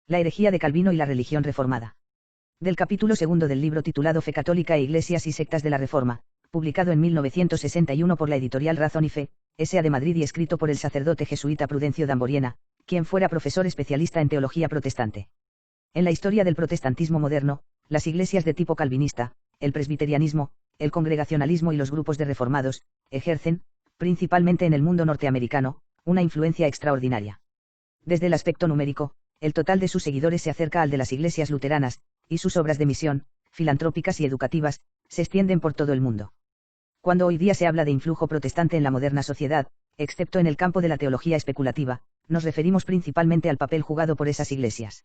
La herejía de Calvino y la religión reformada. Del capítulo segundo del libro titulado Fe católica e iglesias y sectas de la Reforma, publicado en 1961 por la editorial Razón y Fe, S.A. de Madrid y escrito por el sacerdote jesuita Prudencio Damboriena, quien fuera profesor especialista en teología protestante. En la historia del protestantismo moderno, las iglesias de tipo calvinista, el presbiterianismo, el congregacionalismo y los grupos de reformados, ejercen, principalmente en el mundo norteamericano, una influencia extraordinaria. Desde el aspecto numérico, el total de sus seguidores se acerca al de las iglesias luteranas, y sus obras de misión, filantrópicas y educativas, se extienden por todo el mundo. Cuando hoy día se habla de influjo protestante en la moderna sociedad, excepto en el campo de la teología especulativa, nos referimos principalmente al papel jugado por esas iglesias.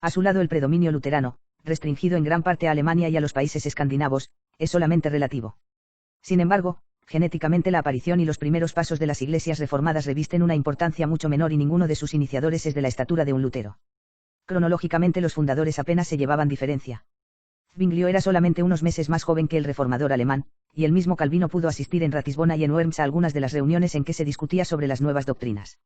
A su lado el predominio luterano, restringido en gran parte a Alemania y a los países escandinavos, es solamente relativo. Sin embargo, genéticamente la aparición y los primeros pasos de las iglesias reformadas revisten una importancia mucho menor y ninguno de sus iniciadores es de la estatura de un Lutero. Cronológicamente los fundadores apenas se llevaban diferencia. Zwinglio era solamente unos meses más joven que el reformador alemán, y el mismo Calvino pudo asistir en Ratisbona y en Worms a algunas de las reuniones en que se discutía sobre las nuevas doctrinas.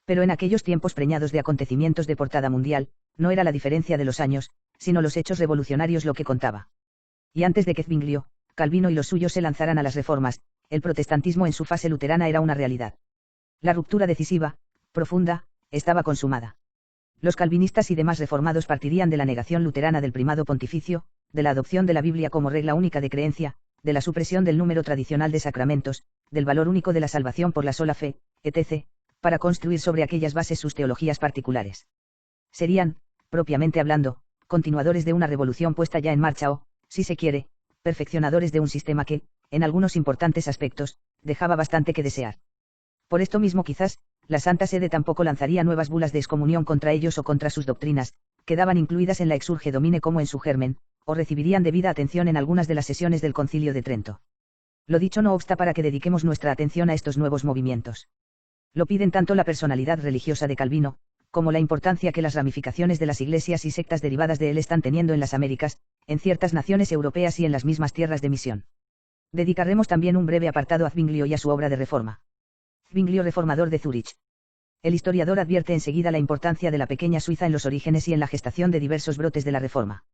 Pero en aquellos tiempos preñados de acontecimientos de portada mundial, no era la diferencia de los años, sino los hechos revolucionarios lo que contaba. Y antes de que Zwinglio, Calvino y los suyos se lanzaran a las reformas, el protestantismo en su fase luterana era una realidad. La ruptura decisiva, profunda, estaba consumada. Los calvinistas y demás reformados partirían de la negación luterana del primado pontificio, de la adopción de la Biblia como regla única de creencia, de la supresión del número tradicional de sacramentos, del valor único de la salvación por la sola fe, etc., para construir sobre aquellas bases sus teologías particulares. Serían, propiamente hablando, continuadores de una revolución puesta ya en marcha o, si se quiere, perfeccionadores de un sistema que, en algunos importantes aspectos, dejaba bastante que desear. Por esto mismo quizás, la Santa Sede tampoco lanzaría nuevas bulas de excomunión contra ellos o contra sus doctrinas, quedaban incluidas en la Exsurge Domine como en su germen, o recibirían debida atención en algunas de las sesiones del Concilio de Trento. Lo dicho no obsta para que dediquemos nuestra atención a estos nuevos movimientos. Lo piden tanto la personalidad religiosa de Calvino, como la importancia que las ramificaciones de las iglesias y sectas derivadas de él están teniendo en las Américas, en ciertas naciones europeas y en las mismas tierras de misión. Dedicaremos también un breve apartado a Zwinglio y a su obra de reforma. Zwinglio, reformador de Zúrich. El historiador advierte enseguida la importancia de la pequeña Suiza en los orígenes y en la gestación de diversos brotes de la reforma.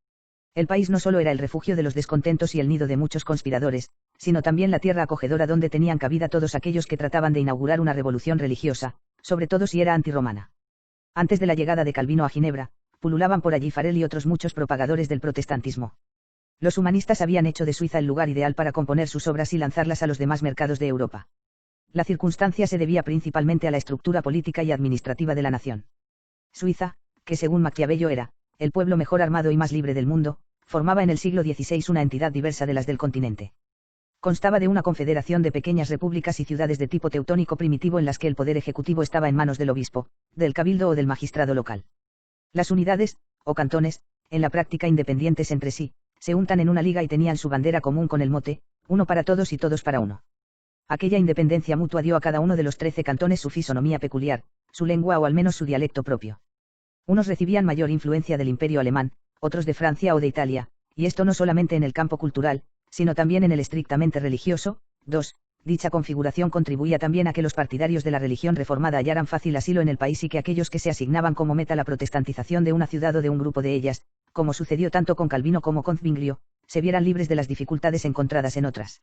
El país no solo era el refugio de los descontentos y el nido de muchos conspiradores, sino también la tierra acogedora donde tenían cabida todos aquellos que trataban de inaugurar una revolución religiosa, sobre todo si era antirromana. Antes de la llegada de Calvino a Ginebra, pululaban por allí Farel y otros muchos propagadores del protestantismo. Los humanistas habían hecho de Suiza el lugar ideal para componer sus obras y lanzarlas a los demás mercados de Europa. La circunstancia se debía principalmente a la estructura política y administrativa de la nación. Suiza, que según Maquiavelo era el pueblo mejor armado y más libre del mundo, formaba en el siglo XVI una entidad diversa de las del continente. Constaba de una confederación de pequeñas repúblicas y ciudades de tipo teutónico primitivo en las que el poder ejecutivo estaba en manos del obispo, del cabildo o del magistrado local. Las unidades, o cantones, en la práctica independientes entre sí, se untan en una liga y tenían su bandera común con el mote, uno para todos y todos para uno. Aquella independencia mutua dio a cada uno de los 13 cantones su fisonomía peculiar, su lengua o al menos su dialecto propio. Unos recibían mayor influencia del Imperio alemán, otros de Francia o de Italia, y esto no solamente en el campo cultural, sino también en el estrictamente religioso. 2. Dicha configuración contribuía también a que los partidarios de la religión reformada hallaran fácil asilo en el país y que aquellos que se asignaban como meta la protestantización de una ciudad o de un grupo de ellas, como sucedió tanto con Calvino como con Zwinglio, se vieran libres de las dificultades encontradas en otras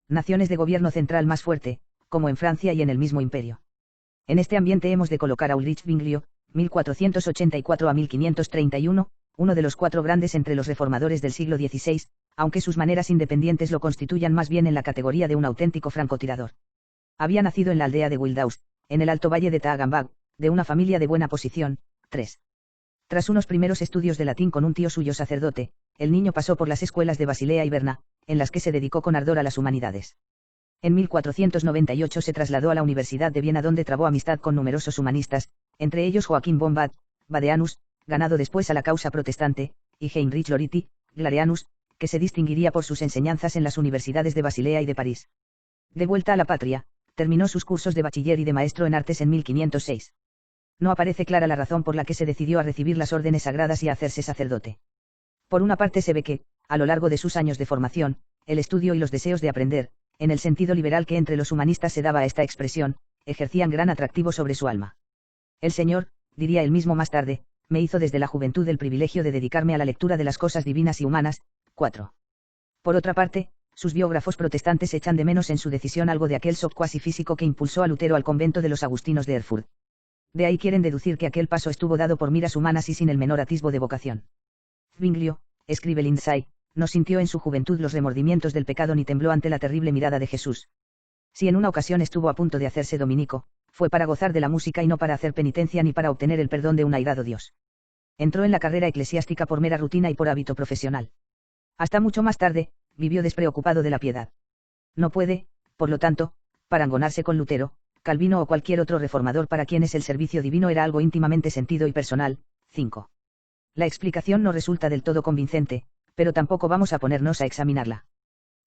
naciones de gobierno central más fuerte, como en Francia y en el mismo imperio. En este ambiente hemos de colocar a Ulrich Zwinglio, 1484 a 1531, uno de los 4 grandes entre los reformadores del siglo XVI, aunque sus maneras independientes lo constituyan más bien en la categoría de un auténtico francotirador. Había nacido en la aldea de Wildhaus, en el alto valle de Taagambag, de una familia de buena posición. 3. Tras unos primeros estudios de latín con un tío suyo sacerdote, el niño pasó por las escuelas de Basilea y Berna, en las que se dedicó con ardor a las humanidades. En 1498 se trasladó a la Universidad de Viena donde trabó amistad con numerosos humanistas, entre ellos Joaquín von Badianus, ganado después a la causa protestante, y Heinrich Loriti, Glareanus, que se distinguiría por sus enseñanzas en las universidades de Basilea y de París. De vuelta a la patria, terminó sus cursos de bachiller y de maestro en artes en 1506. No aparece clara la razón por la que se decidió a recibir las órdenes sagradas y a hacerse sacerdote. Por una parte se ve que, a lo largo de sus años de formación, el estudio y los deseos de aprender, en el sentido liberal que entre los humanistas se daba a esta expresión, ejercían gran atractivo sobre su alma. El Señor, diría él mismo más tarde, me hizo desde la juventud el privilegio de dedicarme a la lectura de las cosas divinas y humanas. 4. Por otra parte, sus biógrafos protestantes echan de menos en su decisión algo de aquel shock cuasi físico que impulsó a Lutero al convento de los agustinos de Erfurt. De ahí quieren deducir que aquel paso estuvo dado por miras humanas y sin el menor atisbo de vocación. Zwinglio, escribe Lindsay, no sintió en su juventud los remordimientos del pecado ni tembló ante la terrible mirada de Jesús. Si en una ocasión estuvo a punto de hacerse dominico, fue para gozar de la música y no para hacer penitencia ni para obtener el perdón de un airado Dios. Entró en la carrera eclesiástica por mera rutina y por hábito profesional. Hasta mucho más tarde, vivió despreocupado de la piedad. No puede, por lo tanto, parangonarse con Lutero, Calvino o cualquier otro reformador para quienes el servicio divino era algo íntimamente sentido y personal. 5. La explicación no resulta del todo convincente, pero tampoco vamos a ponernos a examinarla.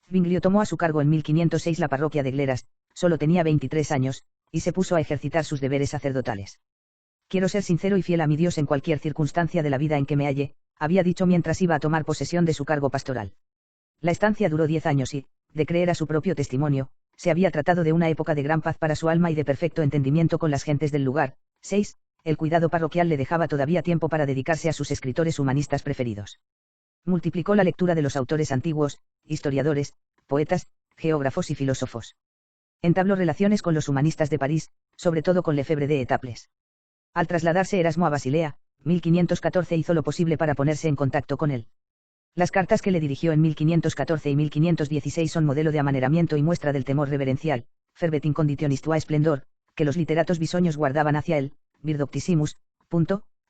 Zwinglio tomó a su cargo en 1506 la parroquia de Gleras, solo tenía 23 años, y se puso a ejercitar sus deberes sacerdotales. Quiero ser sincero y fiel a mi Dios en cualquier circunstancia de la vida en que me halle, había dicho mientras iba a tomar posesión de su cargo pastoral. La estancia duró 10 años y, de creer a su propio testimonio, se había tratado de una época de gran paz para su alma y de perfecto entendimiento con las gentes del lugar. 6. El cuidado parroquial le dejaba todavía tiempo para dedicarse a sus escritores humanistas preferidos. Multiplicó la lectura de los autores antiguos, historiadores, poetas, geógrafos y filósofos. Entabló relaciones con los humanistas de París, sobre todo con Lefebvre de Etaples. Al trasladarse Erasmo a Basilea, 1514 hizo lo posible para ponerse en contacto con él. Las cartas que le dirigió en 1514 y 1516 son modelo de amaneramiento y muestra del temor reverencial, fervet inconditionis tua splendor, que los literatos bisoños guardaban hacia él, vir doctissimus.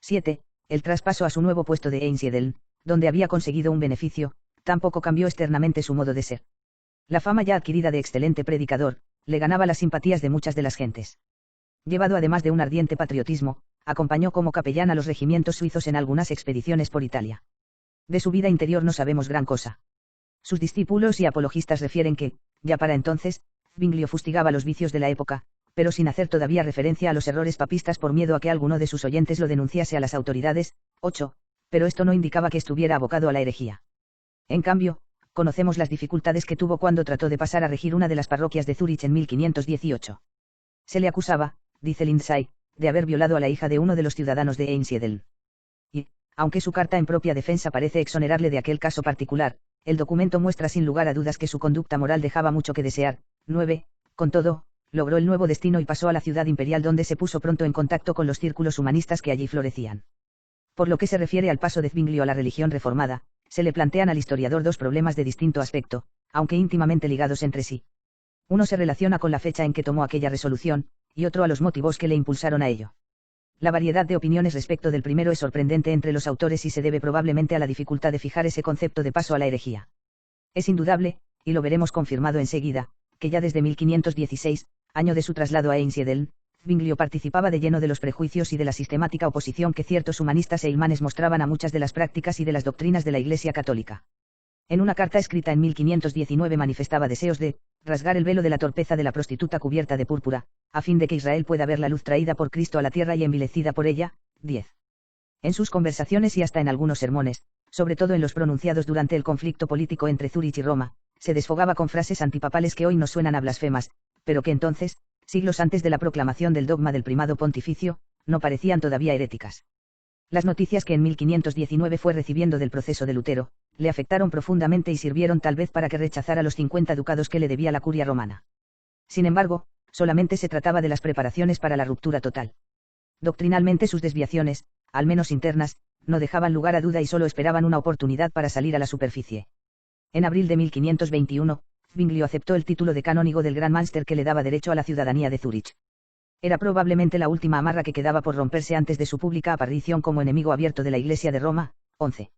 7. El traspaso a su nuevo puesto de Einsiedeln, donde había conseguido un beneficio, tampoco cambió externamente su modo de ser. La fama ya adquirida de excelente predicador, le ganaba las simpatías de muchas de las gentes. Llevado además de un ardiente patriotismo, acompañó como capellán a los regimientos suizos en algunas expediciones por Italia. De su vida interior no sabemos gran cosa. Sus discípulos y apologistas refieren que, ya para entonces, Zwinglio fustigaba los vicios de la época, pero sin hacer todavía referencia a los errores papistas por miedo a que alguno de sus oyentes lo denunciase a las autoridades. 8. Pero esto no indicaba que estuviera abocado a la herejía. En cambio, conocemos las dificultades que tuvo cuando trató de pasar a regir una de las parroquias de Zúrich en 1518. Se le acusaba, dice Lindsay, de haber violado a la hija de uno de los ciudadanos de Einsiedeln. Y, aunque su carta en propia defensa parece exonerarle de aquel caso particular, el documento muestra sin lugar a dudas que su conducta moral dejaba mucho que desear. 9. Con todo, logró el nuevo destino y pasó a la ciudad imperial donde se puso pronto en contacto con los círculos humanistas que allí florecían. Por lo que se refiere al paso de Zwinglio a la religión reformada, se le plantean al historiador dos problemas de distinto aspecto, aunque íntimamente ligados entre sí. Uno se relaciona con la fecha en que tomó aquella resolución, y otro a los motivos que le impulsaron a ello. La variedad de opiniones respecto del primero es sorprendente entre los autores y se debe probablemente a la dificultad de fijar ese concepto de paso a la herejía. Es indudable, y lo veremos confirmado enseguida, que ya desde 1516, año de su traslado a Einsiedeln, Zwinglio participaba de lleno de los prejuicios y de la sistemática oposición que ciertos humanistas e imanes mostraban a muchas de las prácticas y de las doctrinas de la Iglesia católica. En una carta escrita en 1519 manifestaba deseos de rasgar el velo de la torpeza de la prostituta cubierta de púrpura, a fin de que Israel pueda ver la luz traída por Cristo a la tierra y envilecida por ella. 10. En sus conversaciones y hasta en algunos sermones, sobre todo en los pronunciados durante el conflicto político entre Zúrich y Roma, se desfogaba con frases antipapales que hoy nos suenan a blasfemas, pero que entonces, siglos antes de la proclamación del dogma del primado pontificio, no parecían todavía heréticas. Las noticias que en 1519 fue recibiendo del proceso de Lutero, le afectaron profundamente y sirvieron tal vez para que rechazara los 50 ducados que le debía la curia romana. Sin embargo, solamente se trataba de las preparaciones para la ruptura total. Doctrinalmente sus desviaciones, al menos internas, no dejaban lugar a duda y solo esperaban una oportunidad para salir a la superficie. En abril de 1521, Zwinglio aceptó el título de canónigo del Gran Mánster que le daba derecho a la ciudadanía de Zúrich. Era probablemente la última amarra que quedaba por romperse antes de su pública aparición como enemigo abierto de la Iglesia de Roma. 11.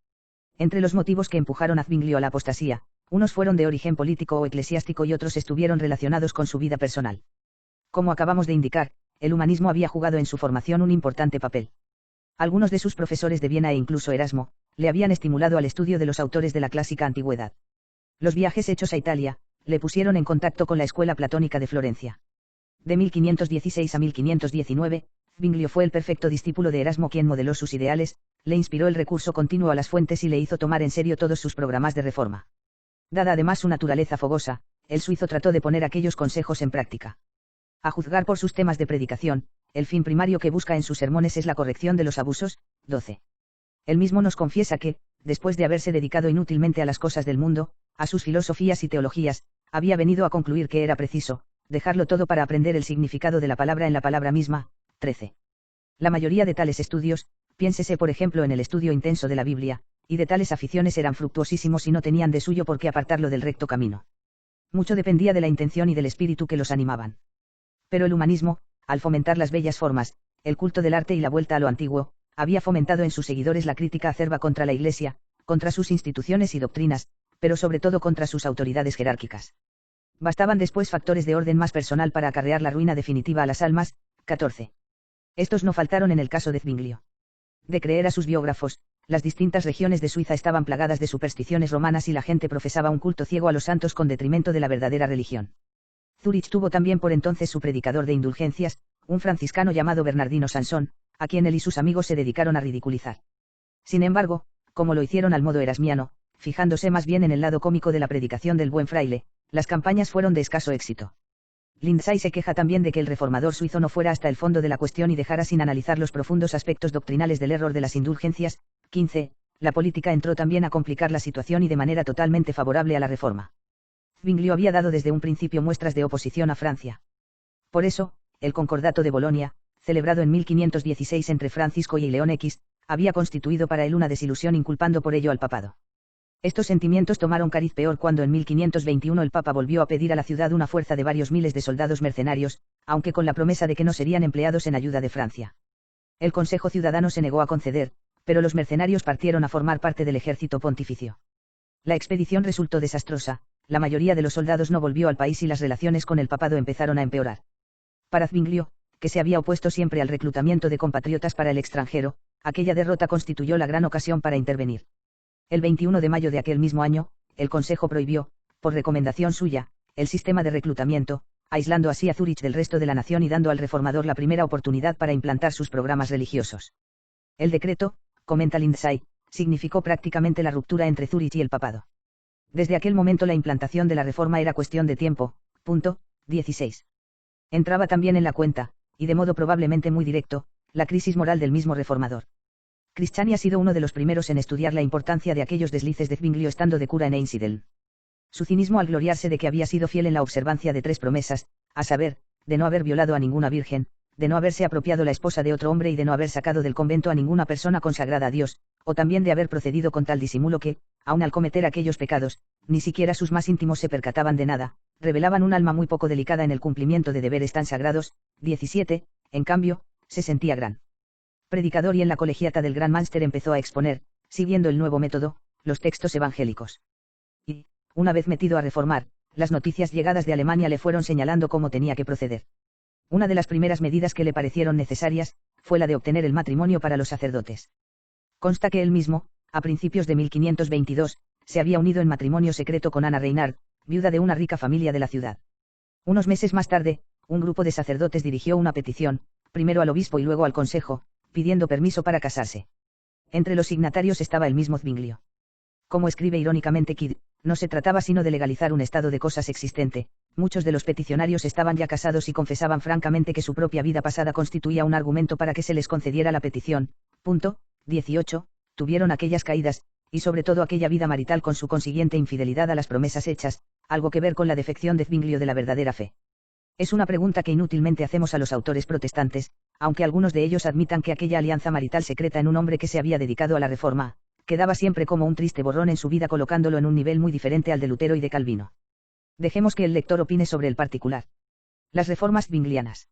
Entre los motivos que empujaron a Zwinglio a la apostasía, unos fueron de origen político o eclesiástico y otros estuvieron relacionados con su vida personal. Como acabamos de indicar, el humanismo había jugado en su formación un importante papel. Algunos de sus profesores de Viena e incluso Erasmo, le habían estimulado al estudio de los autores de la clásica antigüedad. Los viajes hechos a Italia, le pusieron en contacto con la escuela platónica de Florencia. De 1516 a 1519, Zwinglio fue el perfecto discípulo de Erasmo quien modeló sus ideales, le inspiró el recurso continuo a las fuentes y le hizo tomar en serio todos sus programas de reforma. Dada además su naturaleza fogosa, el suizo trató de poner aquellos consejos en práctica. A juzgar por sus temas de predicación, el fin primario que busca en sus sermones es la corrección de los abusos, 12. Él mismo nos confiesa que, después de haberse dedicado inútilmente a las cosas del mundo, a sus filosofías y teologías, había venido a concluir que era preciso dejarlo todo para aprender el significado de la palabra en la palabra misma. 13. La mayoría de tales estudios, piénsese por ejemplo en el estudio intenso de la Biblia, y de tales aficiones eran fructuosísimos y no tenían de suyo por qué apartarlo del recto camino. Mucho dependía de la intención y del espíritu que los animaban. Pero el humanismo, al fomentar las bellas formas, el culto del arte y la vuelta a lo antiguo, había fomentado en sus seguidores la crítica acerba contra la Iglesia, contra sus instituciones y doctrinas, pero sobre todo contra sus autoridades jerárquicas. Bastaban después factores de orden más personal para acarrear la ruina definitiva a las almas. 14. Estos no faltaron en el caso de Zwinglio. De creer a sus biógrafos, las distintas regiones de Suiza estaban plagadas de supersticiones romanas y la gente profesaba un culto ciego a los santos con detrimento de la verdadera religión. Zúrich tuvo también por entonces su predicador de indulgencias, un franciscano llamado Bernardino Sansón, a quien él y sus amigos se dedicaron a ridiculizar. Sin embargo, como lo hicieron al modo erasmiano, fijándose más bien en el lado cómico de la predicación del buen fraile, las campañas fueron de escaso éxito. Lindsay se queja también de que el reformador suizo no fuera hasta el fondo de la cuestión y dejara sin analizar los profundos aspectos doctrinales del error de las indulgencias. 15. La política entró también a complicar la situación y de manera totalmente favorable a la reforma. Zwinglio había dado desde un principio muestras de oposición a Francia. Por eso, el Concordato de Bolonia, celebrado en 1516 entre Francisco y León X, había constituido para él una desilusión inculpando por ello al papado. Estos sentimientos tomaron cariz peor cuando en 1521 el Papa volvió a pedir a la ciudad una fuerza de varios miles de soldados mercenarios, aunque con la promesa de que no serían empleados en ayuda de Francia. El Consejo Ciudadano se negó a conceder, pero los mercenarios partieron a formar parte del ejército pontificio. La expedición resultó desastrosa, la mayoría de los soldados no volvió al país y las relaciones con el papado empezaron a empeorar. Para Zwinglio, que se había opuesto siempre al reclutamiento de compatriotas para el extranjero, aquella derrota constituyó la gran ocasión para intervenir. El 21 de mayo de aquel mismo año, el Consejo prohibió, por recomendación suya, el sistema de reclutamiento, aislando así a Zúrich del resto de la nación y dando al reformador la primera oportunidad para implantar sus programas religiosos. El decreto, comenta Lindsay, significó prácticamente la ruptura entre Zúrich y el papado. Desde aquel momento la implantación de la reforma era cuestión de tiempo. 16. Entraba también en la cuenta, y de modo probablemente muy directo, la crisis moral del mismo reformador. Cristiani ha sido uno de los primeros en estudiar la importancia de aquellos deslices de Zwinglio estando de cura en Einsiedeln. Su cinismo al gloriarse de que había sido fiel en la observancia de 3 promesas, a saber, de no haber violado a ninguna virgen, de no haberse apropiado la esposa de otro hombre y de no haber sacado del convento a ninguna persona consagrada a Dios, o también de haber procedido con tal disimulo que, aun al cometer aquellos pecados, ni siquiera sus más íntimos se percataban de nada, revelaban un alma muy poco delicada en el cumplimiento de deberes tan sagrados. 17, en cambio, se sentía gran predicador y en la colegiata del Gran Mánster empezó a exponer, siguiendo el nuevo método, los textos evangélicos. Y, una vez metido a reformar, las noticias llegadas de Alemania le fueron señalando cómo tenía que proceder. Una de las primeras medidas que le parecieron necesarias, fue la de obtener el matrimonio para los sacerdotes. Consta que él mismo, a principios de 1522, se había unido en matrimonio secreto con Ana Reinhard, viuda de una rica familia de la ciudad. Unos meses más tarde, un grupo de sacerdotes dirigió una petición, primero al obispo y luego al consejo, pidiendo permiso para casarse. Entre los signatarios estaba el mismo Zwinglio. Como escribe irónicamente Kidd, no se trataba sino de legalizar un estado de cosas existente, muchos de los peticionarios estaban ya casados y confesaban francamente que su propia vida pasada constituía un argumento para que se les concediera la petición. 18. Tuvieron aquellas caídas, y sobre todo aquella vida marital con su consiguiente infidelidad a las promesas hechas, algo que ver con la defección de Zwinglio de la verdadera fe. Es una pregunta que inútilmente hacemos a los autores protestantes, aunque algunos de ellos admitan que aquella alianza marital secreta en un hombre que se había dedicado a la reforma, quedaba siempre como un triste borrón en su vida colocándolo en un nivel muy diferente al de Lutero y de Calvino. Dejemos que el lector opine sobre el particular. Las reformas zwinglianas.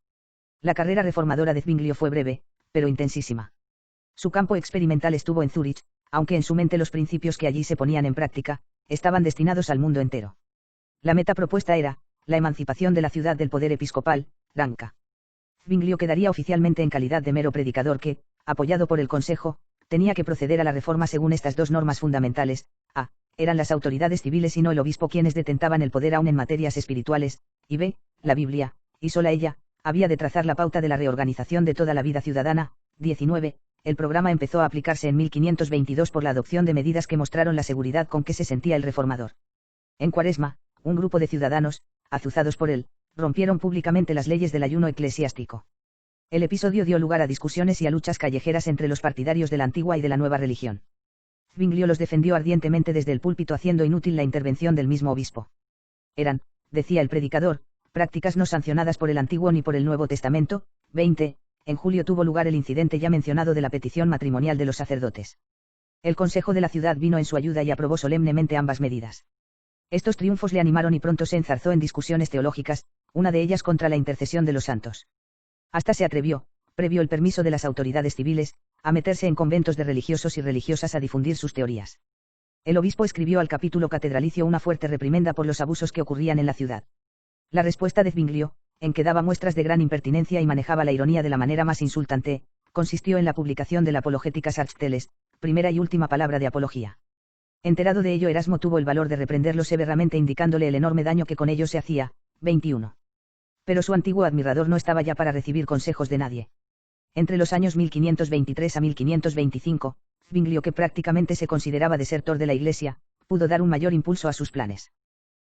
La carrera reformadora de Zwinglio fue breve, pero intensísima. Su campo experimental estuvo en Zúrich, aunque en su mente los principios que allí se ponían en práctica, estaban destinados al mundo entero. La meta propuesta era, la emancipación de la ciudad del poder episcopal, Danca. Zwinglio quedaría oficialmente en calidad de mero predicador que, apoyado por el Consejo, tenía que proceder a la reforma según estas dos normas fundamentales: a. Eran las autoridades civiles y no el obispo quienes detentaban el poder aún en materias espirituales, y b. La Biblia, y sola ella, había de trazar la pauta de la reorganización de toda la vida ciudadana. 19. El programa empezó a aplicarse en 1522 por la adopción de medidas que mostraron la seguridad con que se sentía el reformador. En Cuaresma, un grupo de ciudadanos, azuzados por él, rompieron públicamente las leyes del ayuno eclesiástico. El episodio dio lugar a discusiones y a luchas callejeras entre los partidarios de la antigua y de la nueva religión. Zwinglio los defendió ardientemente desde el púlpito, haciendo inútil la intervención del mismo obispo. Eran, decía el predicador, prácticas no sancionadas por el Antiguo ni por el Nuevo Testamento. 20. En julio tuvo lugar el incidente ya mencionado de la petición matrimonial de los sacerdotes. El Consejo de la ciudad vino en su ayuda y aprobó solemnemente ambas medidas. Estos triunfos le animaron y pronto se enzarzó en discusiones teológicas, una de ellas contra la intercesión de los santos. Hasta se atrevió, previo el permiso de las autoridades civiles, a meterse en conventos de religiosos y religiosas a difundir sus teorías. El obispo escribió al capítulo catedralicio una fuerte reprimenda por los abusos que ocurrían en la ciudad. La respuesta de Zwinglio, en que daba muestras de gran impertinencia y manejaba la ironía de la manera más insultante, consistió en la publicación de la Apologéticas Aristoteles, primera y última palabra de apología. Enterado de ello, Erasmo tuvo el valor de reprenderlo severamente, indicándole el enorme daño que con ello se hacía. 21. Pero su antiguo admirador no estaba ya para recibir consejos de nadie. Entre los años 1523 a 1525, Zwinglio, que prácticamente se consideraba desertor de la Iglesia, pudo dar un mayor impulso a sus planes.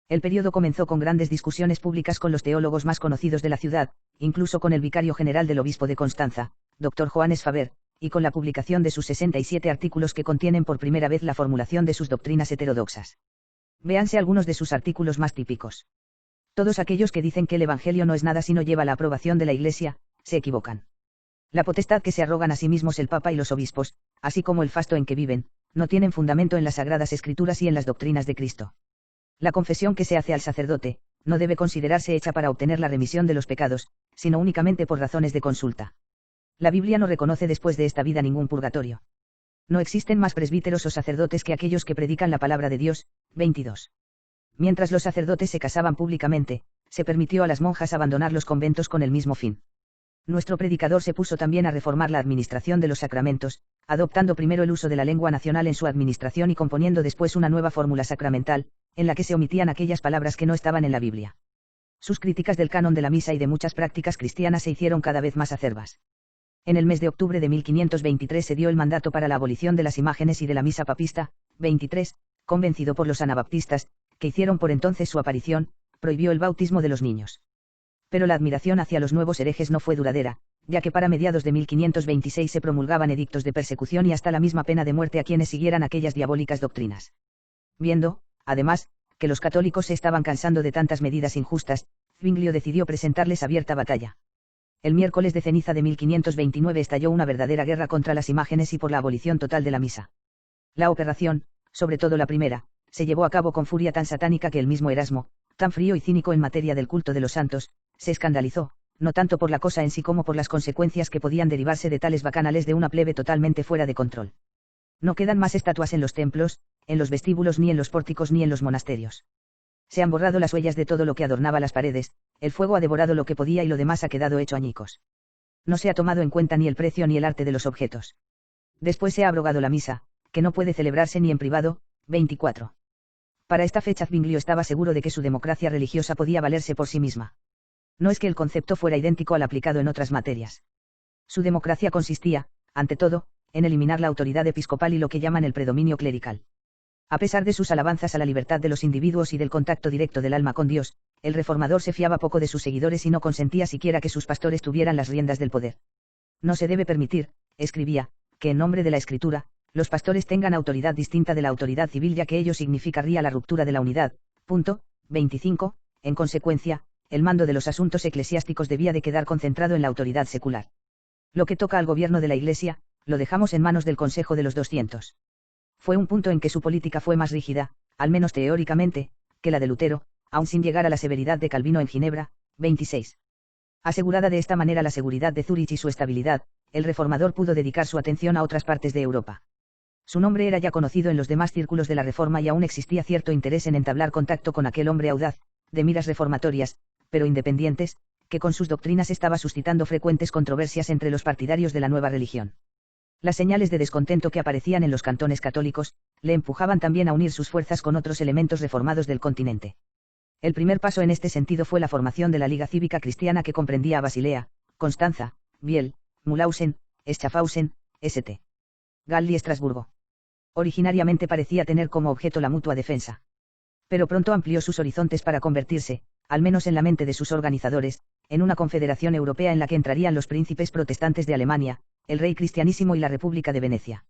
El período comenzó con grandes discusiones públicas con los teólogos más conocidos de la ciudad, incluso con el vicario general del obispo de Constanza, Dr. Johannes Faber, y con la publicación de sus 67 artículos que contienen por primera vez la formulación de sus doctrinas heterodoxas. Véanse algunos de sus artículos más típicos. Todos aquellos que dicen que el Evangelio no es nada si no lleva la aprobación de la Iglesia, se equivocan. La potestad que se arrogan a sí mismos el Papa y los obispos, así como el fasto en que viven, no tienen fundamento en las Sagradas Escrituras y en las doctrinas de Cristo. La confesión que se hace al sacerdote, no debe considerarse hecha para obtener la remisión de los pecados, sino únicamente por razones de consulta. La Biblia no reconoce después de esta vida ningún purgatorio. No existen más presbíteros o sacerdotes que aquellos que predican la palabra de Dios. 22. Mientras los sacerdotes se casaban públicamente, se permitió a las monjas abandonar los conventos con el mismo fin. Nuestro predicador se puso también a reformar la administración de los sacramentos, adoptando primero el uso de la lengua nacional en su administración y componiendo después una nueva fórmula sacramental, en la que se omitían aquellas palabras que no estaban en la Biblia. Sus críticas del canon de la misa y de muchas prácticas cristianas se hicieron cada vez más acerbas. En el mes de octubre de 1523 se dio el mandato para la abolición de las imágenes y de la misa papista. 23, convencido por los anabaptistas, que hicieron por entonces su aparición, prohibió el bautismo de los niños. Pero la admiración hacia los nuevos herejes no fue duradera, ya que para mediados de 1526 se promulgaban edictos de persecución y hasta la misma pena de muerte a quienes siguieran aquellas diabólicas doctrinas. Viendo, además, que los católicos se estaban cansando de tantas medidas injustas, Zwinglio decidió presentarles abierta batalla. El miércoles de ceniza de 1529 estalló una verdadera guerra contra las imágenes y por la abolición total de la misa. La operación, sobre todo la primera, se llevó a cabo con furia tan satánica que el mismo Erasmo, tan frío y cínico en materia del culto de los santos, se escandalizó, no tanto por la cosa en sí como por las consecuencias que podían derivarse de tales bacanales de una plebe totalmente fuera de control. No quedan más estatuas en los templos, en los vestíbulos ni en los pórticos ni en los monasterios. Se han borrado las huellas de todo lo que adornaba las paredes, el fuego ha devorado lo que podía y lo demás ha quedado hecho añicos. No se ha tomado en cuenta ni el precio ni el arte de los objetos. Después se ha abrogado la misa, que no puede celebrarse ni en privado. 24. Para esta fecha Zwinglio estaba seguro de que su democracia religiosa podía valerse por sí misma. No es que el concepto fuera idéntico al aplicado en otras materias. Su democracia consistía, ante todo, en eliminar la autoridad episcopal y lo que llaman el predominio clerical. A pesar de sus alabanzas a la libertad de los individuos y del contacto directo del alma con Dios, el reformador se fiaba poco de sus seguidores y no consentía siquiera que sus pastores tuvieran las riendas del poder. No se debe permitir, escribía, que en nombre de la Escritura, los pastores tengan autoridad distinta de la autoridad civil, ya que ello significaría la ruptura de la unidad. 25. En consecuencia, el mando de los asuntos eclesiásticos debía de quedar concentrado en la autoridad secular. Lo que toca al gobierno de la Iglesia, lo dejamos en manos del Consejo de los 200. Fue un punto en que su política fue más rígida, al menos teóricamente, que la de Lutero, aun sin llegar a la severidad de Calvino en Ginebra. 26. Asegurada de esta manera la seguridad de Zúrich y su estabilidad, el reformador pudo dedicar su atención a otras partes de Europa. Su nombre era ya conocido en los demás círculos de la Reforma y aún existía cierto interés en entablar contacto con aquel hombre audaz, de miras reformatorias, pero independientes, que con sus doctrinas estaba suscitando frecuentes controversias entre los partidarios de la nueva religión. Las señales de descontento que aparecían en los cantones católicos, le empujaban también a unir sus fuerzas con otros elementos reformados del continente. El primer paso en este sentido fue la formación de la Liga Cívica Cristiana, que comprendía a Basilea, Constanza, Biel, Mulhausen, Schaffhausen, St. Gall y Estrasburgo. Originariamente parecía tener como objeto la mutua defensa. Pero pronto amplió sus horizontes para convertirse, al menos en la mente de sus organizadores, en una confederación europea en la que entrarían los príncipes protestantes de Alemania, el rey cristianísimo y la República de Venecia.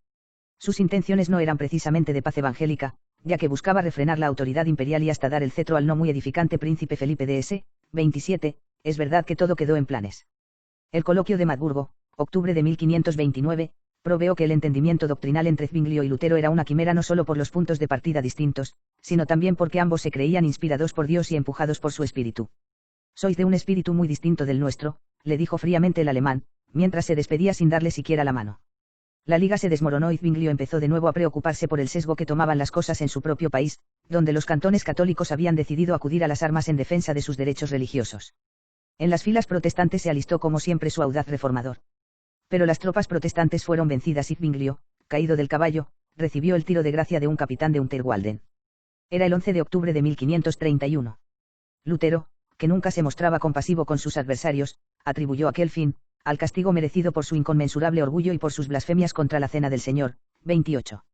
Sus intenciones no eran precisamente de paz evangélica, ya que buscaba refrenar la autoridad imperial y hasta dar el cetro al no muy edificante príncipe Felipe de S. 27, es verdad que todo quedó en planes. El coloquio de Magburgo, octubre de 1529, proveó que el entendimiento doctrinal entre Zwinglio y Lutero era una quimera no solo por los puntos de partida distintos, sino también porque ambos se creían inspirados por Dios y empujados por su espíritu. Sois de un espíritu muy distinto del nuestro, le dijo fríamente el alemán, mientras se despedía sin darle siquiera la mano. La liga se desmoronó y Zwinglio empezó de nuevo a preocuparse por el sesgo que tomaban las cosas en su propio país, donde los cantones católicos habían decidido acudir a las armas en defensa de sus derechos religiosos. En las filas protestantes se alistó como siempre su audaz reformador. Pero las tropas protestantes fueron vencidas y Zwinglio, caído del caballo, recibió el tiro de gracia de un capitán de Unterwalden. Era el 11 de octubre de 1531. Lutero, que nunca se mostraba compasivo con sus adversarios, atribuyó aquel fin al castigo merecido por su inconmensurable orgullo y por sus blasfemias contra la cena del Señor. 28.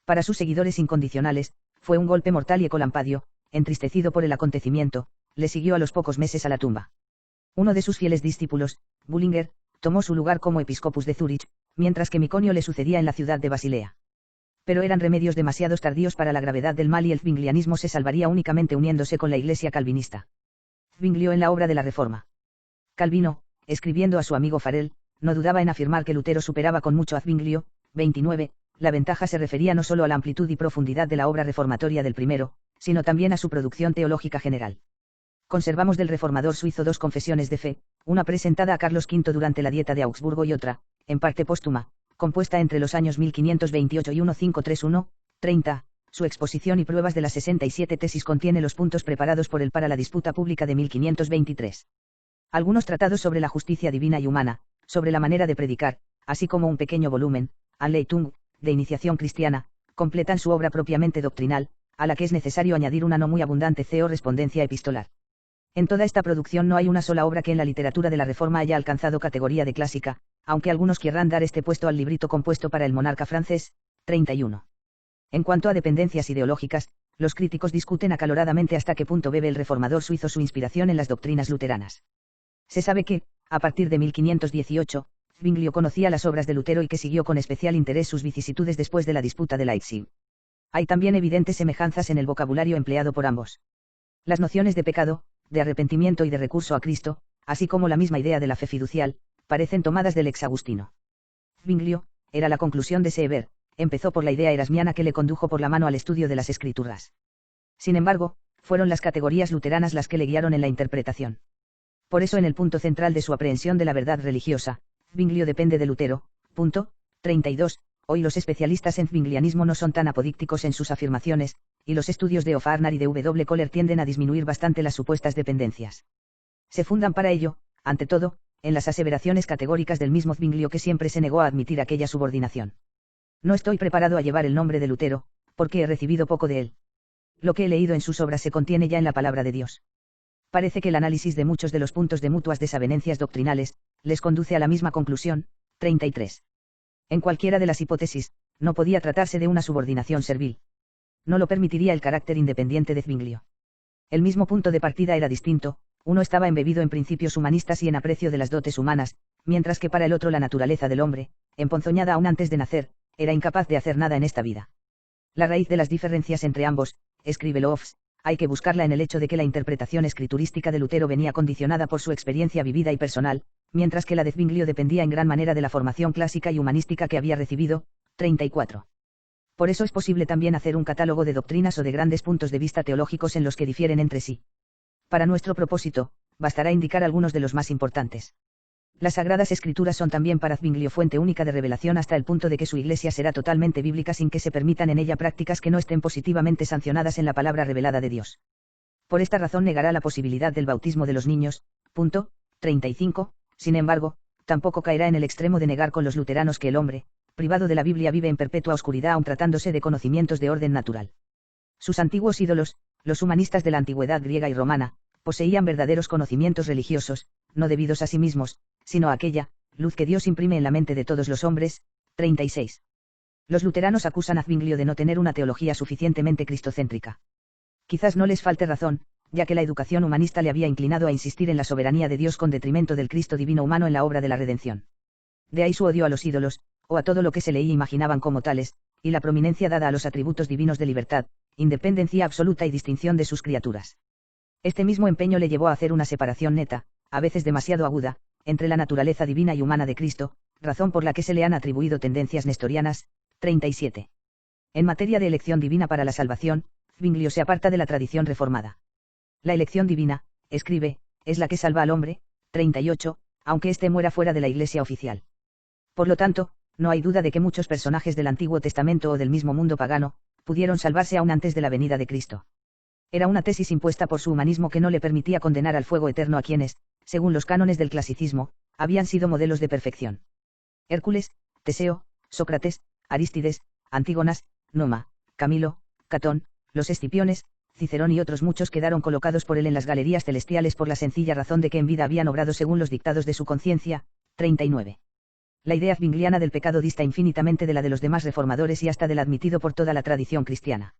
Para sus seguidores incondicionales, fue un golpe mortal y ecolampadio, entristecido por el acontecimiento, le siguió a los pocos meses a la tumba. Uno de sus fieles discípulos, Bullinger, tomó su lugar como episcopus de Zúrich, mientras que Miconio le sucedía en la ciudad de Basilea. Pero eran remedios demasiado tardíos para la gravedad del mal y el zwinglianismo se salvaría únicamente uniéndose con la Iglesia calvinista. Zwinglio en la obra de la Reforma. Calvino, escribiendo a su amigo Farel, no dudaba en afirmar que Lutero superaba con mucho a Zwinglio. 29. La ventaja se refería no solo a la amplitud y profundidad de la obra reformatoria del primero, sino también a su producción teológica general. Conservamos del reformador suizo dos confesiones de fe, una presentada a Carlos V durante la Dieta de Augsburgo y otra, en parte póstuma, compuesta entre los años 1528 y 1531, 30. Su exposición y pruebas de las 67 tesis contiene los puntos preparados por él para la disputa pública de 1523. Algunos tratados sobre la justicia divina y humana, sobre la manera de predicar, así como un pequeño volumen, Anleitung, de iniciación cristiana, completan su obra propiamente doctrinal, a la que es necesario añadir una no muy abundante respondencia epistolar. En toda esta producción no hay una sola obra que en la literatura de la Reforma haya alcanzado categoría de clásica, aunque algunos querrán dar este puesto al librito compuesto para el monarca francés. 31. En cuanto a dependencias ideológicas, los críticos discuten acaloradamente hasta qué punto bebe el reformador suizo su inspiración en las doctrinas luteranas. Se sabe que, a partir de 1518, Zwinglio conocía las obras de Lutero y que siguió con especial interés sus vicisitudes después de la disputa de Leipzig. Hay también evidentes semejanzas en el vocabulario empleado por ambos. Las nociones de pecado, de arrepentimiento y de recurso a Cristo, así como la misma idea de la fe fiducial, parecen tomadas del ex Agustino. Zwinglio, era la conclusión de Seeber, empezó por la idea erasmiana que le condujo por la mano al estudio de las Escrituras. Sin embargo, fueron las categorías luteranas las que le guiaron en la interpretación. Por eso en el punto central de su aprehensión de la verdad religiosa, Zwinglio depende de Lutero. 32. Hoy los especialistas en zwinglianismo no son tan apodícticos en sus afirmaciones, y los estudios de O'Farnar y de W. Kohler tienden a disminuir bastante las supuestas dependencias. Se fundan para ello, ante todo, en las aseveraciones categóricas del mismo Zwinglio que siempre se negó a admitir aquella subordinación. No estoy preparado a llevar el nombre de Lutero, porque he recibido poco de él. Lo que he leído en sus obras se contiene ya en la palabra de Dios. Parece que el análisis de muchos de los puntos de mutuas desavenencias doctrinales, les conduce a la misma conclusión. 33. En cualquiera de las hipótesis, no podía tratarse de una subordinación servil. No lo permitiría el carácter independiente de Zwinglio. El mismo punto de partida era distinto, uno estaba embebido en principios humanistas y en aprecio de las dotes humanas, mientras que para el otro la naturaleza del hombre, emponzoñada aún antes de nacer, era incapaz de hacer nada en esta vida. La raíz de las diferencias entre ambos, escribe Lofts, hay que buscarla en el hecho de que la interpretación escriturística de Lutero venía condicionada por su experiencia vivida y personal, mientras que la de Zwinglio dependía en gran manera de la formación clásica y humanística que había recibido. 34. Por eso es posible también hacer un catálogo de doctrinas o de grandes puntos de vista teológicos en los que difieren entre sí. Para nuestro propósito, bastará indicar algunos de los más importantes. Las Sagradas Escrituras son también para Zwinglio fuente única de revelación hasta el punto de que su Iglesia será totalmente bíblica sin que se permitan en ella prácticas que no estén positivamente sancionadas en la palabra revelada de Dios. Por esta razón negará la posibilidad del bautismo de los niños. 35. Sin embargo, tampoco caerá en el extremo de negar con los luteranos que el hombre, privado de la Biblia, vive en perpetua oscuridad aun tratándose de conocimientos de orden natural. Sus antiguos ídolos, los humanistas de la antigüedad griega y romana, poseían verdaderos conocimientos religiosos, no debidos a sí mismos, sino a aquella luz que Dios imprime en la mente de todos los hombres. 36. Los luteranos acusan a Zwinglio de no tener una teología suficientemente cristocéntrica. Quizás no les falte razón, ya que la educación humanista le había inclinado a insistir en la soberanía de Dios con detrimento del Cristo divino humano en la obra de la redención. De ahí su odio a los ídolos, o a todo lo que se leía e imaginaban como tales, y la prominencia dada a los atributos divinos de libertad, independencia absoluta y distinción de sus criaturas. Este mismo empeño le llevó a hacer una separación neta, a veces demasiado aguda, entre la naturaleza divina y humana de Cristo, razón por la que se le han atribuido tendencias nestorianas. 37. En materia de elección divina para la salvación, Zwinglio se aparta de la tradición reformada. La elección divina, escribe, es la que salva al hombre. 38, aunque éste muera fuera de la Iglesia oficial. Por lo tanto, no hay duda de que muchos personajes del Antiguo Testamento o del mismo mundo pagano, pudieron salvarse aún antes de la venida de Cristo. Era una tesis impuesta por su humanismo que no le permitía condenar al fuego eterno a quienes, según los cánones del clasicismo, habían sido modelos de perfección. Hércules, Teseo, Sócrates, Arístides, Antígonas, Numa, Camilo, Catón, los Escipiones, Cicerón y otros muchos quedaron colocados por él en las galerías celestiales por la sencilla razón de que en vida habían obrado según los dictados de su conciencia. 39. La idea zwingliana del pecado dista infinitamente de la de los demás reformadores y hasta del admitido por toda la tradición cristiana.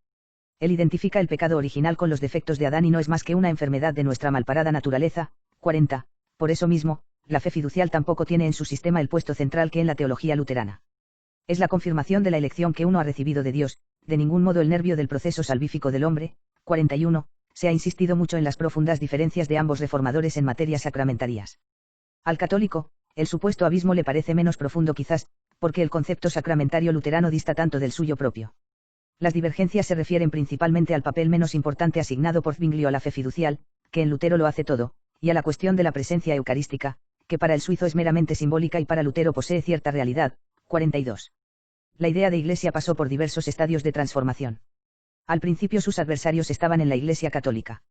Él identifica el pecado original con los defectos de Adán y no es más que una enfermedad de nuestra malparada naturaleza. 40. Por eso mismo, la fe fiducial tampoco tiene en su sistema el puesto central que en la teología luterana. Es la confirmación de la elección que uno ha recibido de Dios, de ningún modo el nervio del proceso salvífico del hombre. 41. Se ha insistido mucho en las profundas diferencias de ambos reformadores en materias sacramentarias. Al católico, el supuesto abismo le parece menos profundo quizás, porque el concepto sacramentario luterano dista tanto del suyo propio. Las divergencias se refieren principalmente al papel menos importante asignado por Zwinglio a la fe fiducial, que en Lutero lo hace todo, y a la cuestión de la presencia eucarística, que para el suizo es meramente simbólica y para Lutero posee cierta realidad. 42. La idea de Iglesia pasó por diversos estadios de transformación. Al principio sus adversarios estaban en la Iglesia católica.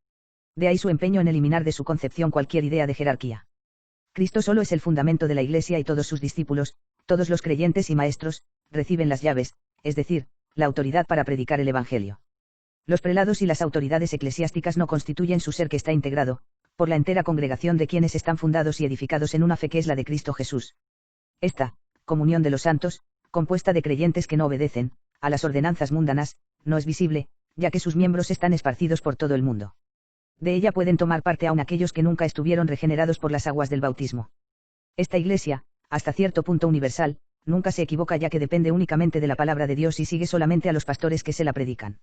De ahí su empeño en eliminar de su concepción cualquier idea de jerarquía. Cristo solo es el fundamento de la Iglesia y todos sus discípulos, todos los creyentes y maestros, reciben las llaves, es decir, la autoridad para predicar el Evangelio. Los prelados y las autoridades eclesiásticas no constituyen su ser que está integrado, por la entera congregación de quienes están fundados y edificados en una fe que es la de Cristo Jesús. Esta, comunión de los santos, compuesta de creyentes que no obedecen a las ordenanzas mundanas, no es visible, ya que sus miembros están esparcidos por todo el mundo. De ella pueden tomar parte aun aquellos que nunca estuvieron regenerados por las aguas del bautismo. Esta Iglesia, hasta cierto punto universal, nunca se equivoca ya que depende únicamente de la palabra de Dios y sigue solamente a los pastores que se la predican.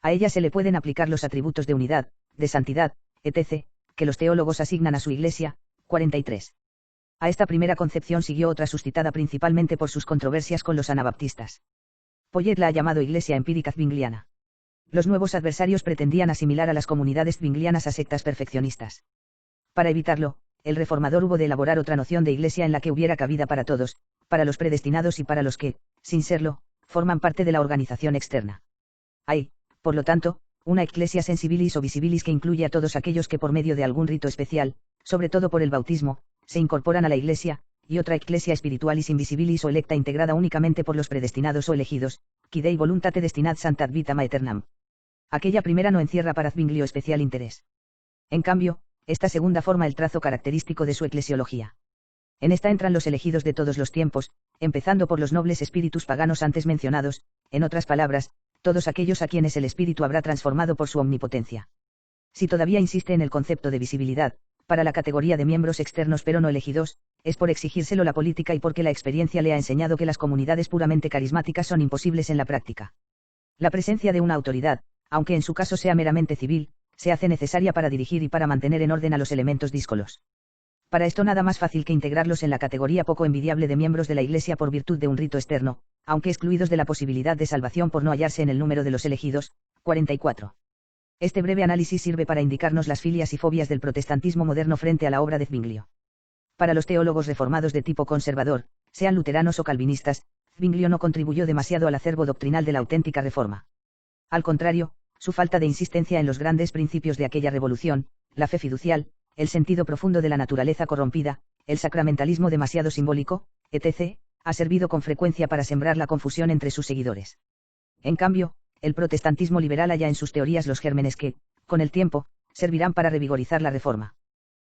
A ella se le pueden aplicar los atributos de unidad, de santidad, etc., que los teólogos asignan a su Iglesia. 43. A esta primera concepción siguió otra suscitada principalmente por sus controversias con los anabaptistas. Poyet la ha llamado Iglesia empírica zwingliana. Los nuevos adversarios pretendían asimilar a las comunidades zwinglianas a sectas perfeccionistas. Para evitarlo, el reformador hubo de elaborar otra noción de Iglesia en la que hubiera cabida para todos, para los predestinados y para los que, sin serlo, forman parte de la organización externa. Hay, por lo tanto, una Ecclesia sensibilis o visibilis que incluye a todos aquellos que por medio de algún rito especial, sobre todo por el bautismo, se incorporan a la Iglesia, y otra Ecclesia spiritualis invisibilis o electa integrada únicamente por los predestinados o elegidos, qui Dei voluntate destinat santa ad vitam aeternam. Aquella primera no encierra para Zwinglio especial interés. En cambio, esta segunda forma el trazo característico de su eclesiología. En esta entran los elegidos de todos los tiempos, empezando por los nobles espíritus paganos antes mencionados, en otras palabras, todos aquellos a quienes el Espíritu habrá transformado por su omnipotencia. Si todavía insiste en el concepto de visibilidad, para la categoría de miembros externos pero no elegidos, es por exigírselo la política y porque la experiencia le ha enseñado que las comunidades puramente carismáticas son imposibles en la práctica. La presencia de una autoridad, aunque en su caso sea meramente civil, se hace necesaria para dirigir y para mantener en orden a los elementos díscolos. Para esto nada más fácil que integrarlos en la categoría poco envidiable de miembros de la Iglesia por virtud de un rito externo, aunque excluidos de la posibilidad de salvación por no hallarse en el número de los elegidos. 44. Este breve análisis sirve para indicarnos las filias y fobias del protestantismo moderno frente a la obra de Zwinglio. Para los teólogos reformados de tipo conservador, sean luteranos o calvinistas, Zwinglio no contribuyó demasiado al acervo doctrinal de la auténtica reforma. Al contrario, su falta de insistencia en los grandes principios de aquella revolución, la fe fiducial, el sentido profundo de la naturaleza corrompida, el sacramentalismo demasiado simbólico, etc., ha servido con frecuencia para sembrar la confusión entre sus seguidores. En cambio, el protestantismo liberal halla en sus teorías los gérmenes que, con el tiempo, servirán para revigorizar la reforma.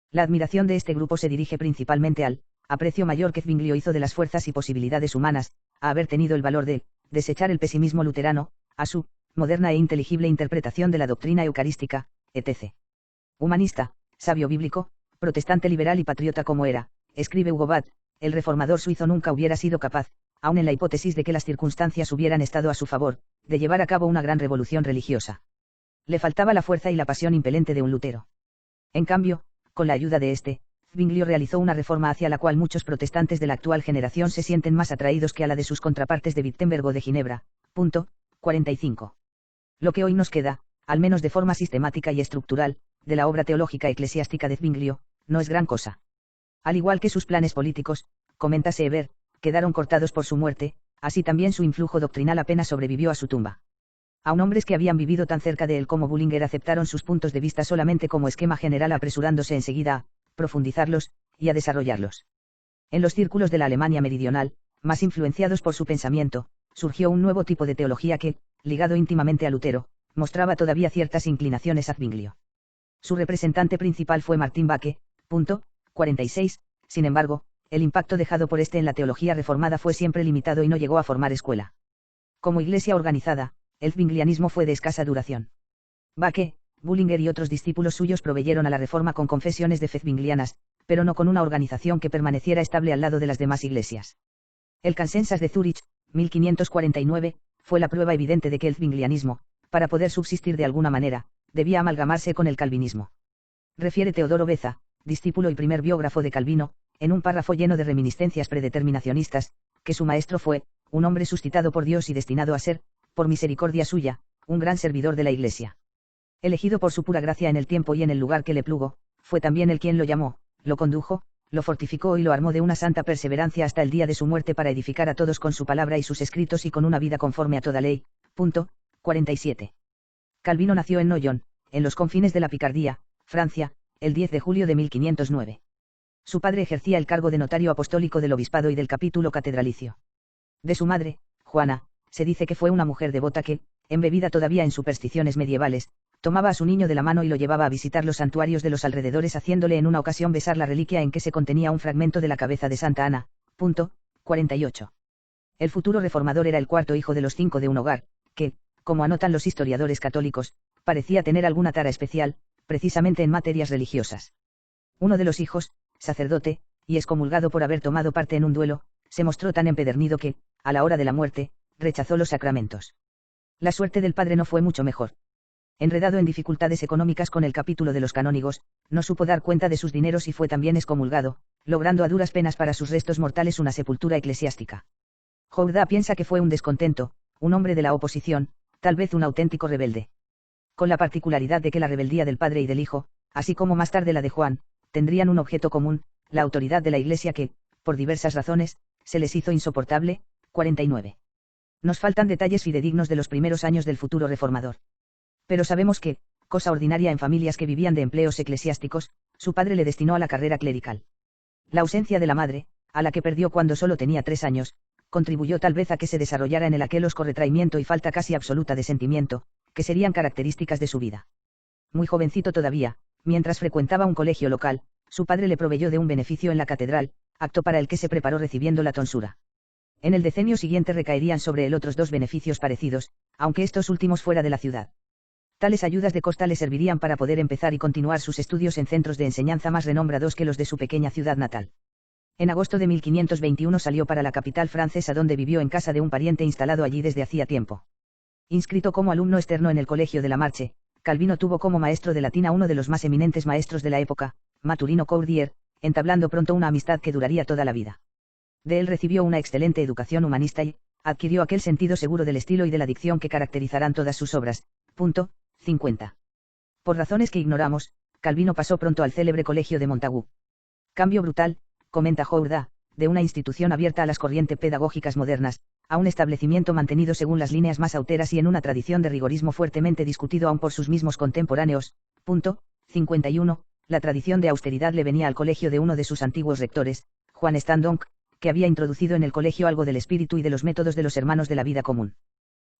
La admiración de este grupo se dirige principalmente al aprecio mayor que Zwinglio hizo de las fuerzas y posibilidades humanas, a haber tenido el valor de desechar el pesimismo luterano, a su moderna e inteligible interpretación de la doctrina eucarística, etc. Humanista, sabio bíblico, protestante liberal y patriota como era, escribe Hugo Bat, el reformador suizo nunca hubiera sido capaz, aun en la hipótesis de que las circunstancias hubieran estado a su favor, de llevar a cabo una gran revolución religiosa. Le faltaba la fuerza y la pasión impelente de un Lutero. En cambio, con la ayuda de este, Zwinglio realizó una reforma hacia la cual muchos protestantes de la actual generación se sienten más atraídos que a la de sus contrapartes de Wittenberg o de Ginebra. 45. Lo que hoy nos queda, al menos de forma sistemática y estructural, de la obra teológica eclesiástica de Zwinglio, no es gran cosa. Al igual que sus planes políticos, comenta Seeber, quedaron cortados por su muerte, así también su influjo doctrinal apenas sobrevivió a su tumba. Aun hombres que habían vivido tan cerca de él como Bullinger aceptaron sus puntos de vista solamente como esquema general, apresurándose enseguida a profundizarlos y a desarrollarlos. En los círculos de la Alemania meridional, más influenciados por su pensamiento, surgió un nuevo tipo de teología que, ligado íntimamente a Lutero, mostraba todavía ciertas inclinaciones a Zwinglio. Su representante principal fue Martin Backe. 46. Sin embargo, el impacto dejado por este en la teología reformada fue siempre limitado y no llegó a formar escuela. Como iglesia organizada, el zwinglianismo fue de escasa duración. Backe, Bullinger y otros discípulos suyos proveyeron a la reforma con confesiones de fe zwinglianas, pero no con una organización que permaneciera estable al lado de las demás iglesias. El Consensus de Zúrich, 1549, fue la prueba evidente de que el zwinglianismo, para poder subsistir de alguna manera, debía amalgamarse con el calvinismo. Refiere Teodoro Beza, discípulo y primer biógrafo de Calvino, en un párrafo lleno de reminiscencias predeterminacionistas, que su maestro fue, un hombre suscitado por Dios y destinado a ser, por misericordia suya, un gran servidor de la Iglesia. Elegido por su pura gracia en el tiempo y en el lugar que le plugo, fue también el quien lo llamó, lo condujo, lo fortificó y lo armó de una santa perseverancia hasta el día de su muerte para edificar a todos con su palabra y sus escritos y con una vida conforme a toda ley. 47. Calvino nació en Noyon, en los confines de la Picardía, Francia, el 10 de julio de 1509. Su padre ejercía el cargo de notario apostólico del obispado y del capítulo catedralicio. De su madre, Juana, se dice que fue una mujer devota que, embebida todavía en supersticiones medievales, tomaba a su niño de la mano y lo llevaba a visitar los santuarios de los alrededores, haciéndole en una ocasión besar la reliquia en que se contenía un fragmento de la cabeza de Santa Ana. 48. El futuro reformador era el cuarto hijo de los 5 de un hogar, que, como anotan los historiadores católicos, parecía tener alguna tara especial, precisamente en materias religiosas. Uno de los hijos, sacerdote, y excomulgado por haber tomado parte en un duelo, se mostró tan empedernido que, a la hora de la muerte, rechazó los sacramentos. La suerte del padre no fue mucho mejor. Enredado en dificultades económicas con el capítulo de los canónigos, no supo dar cuenta de sus dineros y fue también excomulgado, logrando a duras penas para sus restos mortales una sepultura eclesiástica. Jourda piensa que fue un descontento, un hombre de la oposición, tal vez un auténtico rebelde. Con la particularidad de que la rebeldía del padre y del hijo, así como más tarde la de Juan, tendrían un objeto común, la autoridad de la Iglesia que, por diversas razones, se les hizo insoportable. 49. Nos faltan detalles fidedignos de los primeros años del futuro reformador. Pero sabemos que, cosa ordinaria en familias que vivían de empleos eclesiásticos, su padre le destinó a la carrera clerical. La ausencia de la madre, a la que perdió cuando solo tenía 3 años, contribuyó tal vez a que se desarrollara en él aquel osco retraimiento y falta casi absoluta de sentimiento, que serían características de su vida. Muy jovencito todavía, mientras frecuentaba un colegio local, su padre le proveyó de un beneficio en la catedral, acto para el que se preparó recibiendo la tonsura. En el decenio siguiente recaerían sobre él otros 2 beneficios parecidos, aunque estos últimos fuera de la ciudad. Tales ayudas de costa le servirían para poder empezar y continuar sus estudios en centros de enseñanza más renombrados que los de su pequeña ciudad natal. En agosto de 1521 salió para la capital francesa, donde vivió en casa de un pariente instalado allí desde hacía tiempo. Inscrito como alumno externo en el Colegio de la Marche, Calvino tuvo como maestro de latín a uno de los más eminentes maestros de la época, Maturino Cordier, entablando pronto una amistad que duraría toda la vida. De él recibió una excelente educación humanista y adquirió aquel sentido seguro del estilo y de la dicción que caracterizarán todas sus obras. 50. Por razones que ignoramos, Calvino pasó pronto al célebre colegio de Montagu. Cambio brutal, comenta Jourda, de una institución abierta a las corrientes pedagógicas modernas, a un establecimiento mantenido según las líneas más austeras y en una tradición de rigorismo fuertemente discutido aún por sus mismos contemporáneos. 51. La tradición de austeridad le venía al colegio de uno de sus antiguos rectores, Juan Standonck, que había introducido en el colegio algo del espíritu y de los métodos de los hermanos de la vida común.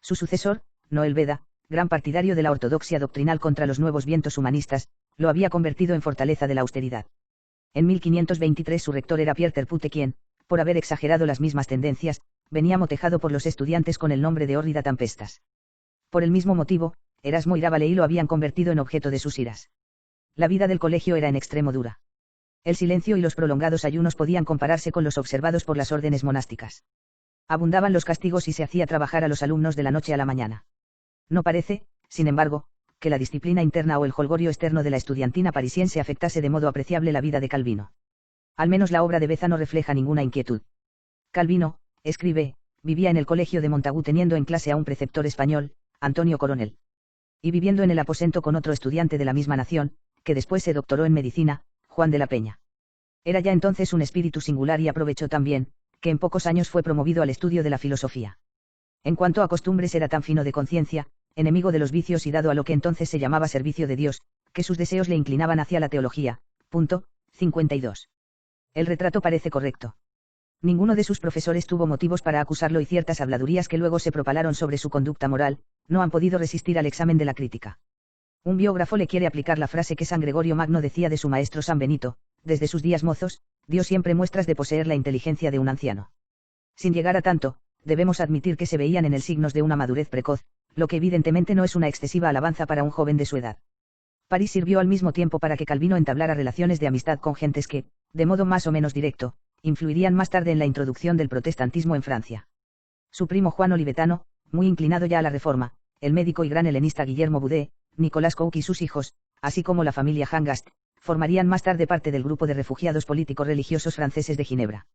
Su sucesor, Noel Beda, gran partidario de la ortodoxia doctrinal contra los nuevos vientos humanistas, lo había convertido en fortaleza de la austeridad. En 1523 su rector era Pierre Terpute, quien, por haber exagerado las mismas tendencias, venía motejado por los estudiantes con el nombre de Hórrida Tempestas. Por el mismo motivo, Erasmo y Rabelais lo habían convertido en objeto de sus iras. La vida del colegio era en extremo dura. El silencio y los prolongados ayunos podían compararse con los observados por las órdenes monásticas. Abundaban los castigos y se hacía trabajar a los alumnos de la noche a la mañana. No parece, sin embargo, que la disciplina interna o el jolgorio externo de la estudiantina parisiense afectase de modo apreciable la vida de Calvino. Al menos la obra de Beza no refleja ninguna inquietud. Calvino, escribe, vivía en el colegio de Montagu teniendo en clase a un preceptor español, Antonio Coronel. Y viviendo en el aposento con otro estudiante de la misma nación, que después se doctoró en medicina, Juan de la Peña. Era ya entonces un espíritu singular y aprovechó también, que en pocos años fue promovido al estudio de la filosofía. En cuanto a costumbres era tan fino de conciencia, enemigo de los vicios y dado a lo que entonces se llamaba servicio de Dios, que sus deseos le inclinaban hacia la teología. 52. El retrato parece correcto. Ninguno de sus profesores tuvo motivos para acusarlo y ciertas habladurías que luego se propalaron sobre su conducta moral, no han podido resistir al examen de la crítica. Un biógrafo le quiere aplicar la frase que San Gregorio Magno decía de su maestro San Benito: desde sus días mozos, dio siempre muestras de poseer la inteligencia de un anciano. Sin llegar a tanto, debemos admitir que se veían en él signos de una madurez precoz, lo que evidentemente no es una excesiva alabanza para un joven de su edad. París sirvió al mismo tiempo para que Calvino entablara relaciones de amistad con gentes que, de modo más o menos directo, influirían más tarde en la introducción del protestantismo en Francia. Su primo Juan Olivetano, muy inclinado ya a la reforma, el médico y gran helenista Guillermo Boudet, Nicolas Coke y sus hijos, así como la familia Hangast, formarían más tarde parte del grupo de refugiados políticos religiosos franceses de Ginebra.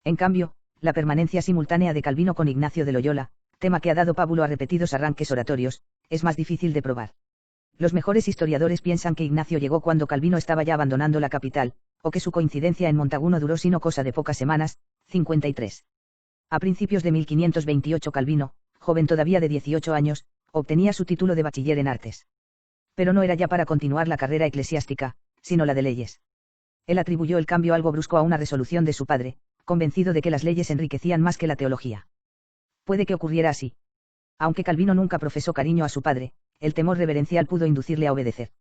En cambio, la permanencia simultánea de Calvino con Ignacio de Loyola, tema que ha dado pábulo a repetidos arranques oratorios, es más difícil de probar. Los mejores historiadores piensan que Ignacio llegó cuando Calvino estaba ya abandonando la capital, o que su coincidencia en Montagu no duró sino cosa de pocas semanas. 53. A principios de 1528 Calvino, joven todavía de 18 años, obtenía su título de bachiller en artes. Pero no era ya para continuar la carrera eclesiástica, sino la de leyes. Él atribuyó el cambio algo brusco a una resolución de su padre, convencido de que las leyes enriquecían más que la teología. Puede que ocurriera así. Aunque Calvino nunca profesó cariño a su padre, el temor reverencial pudo inducirle a obedecer.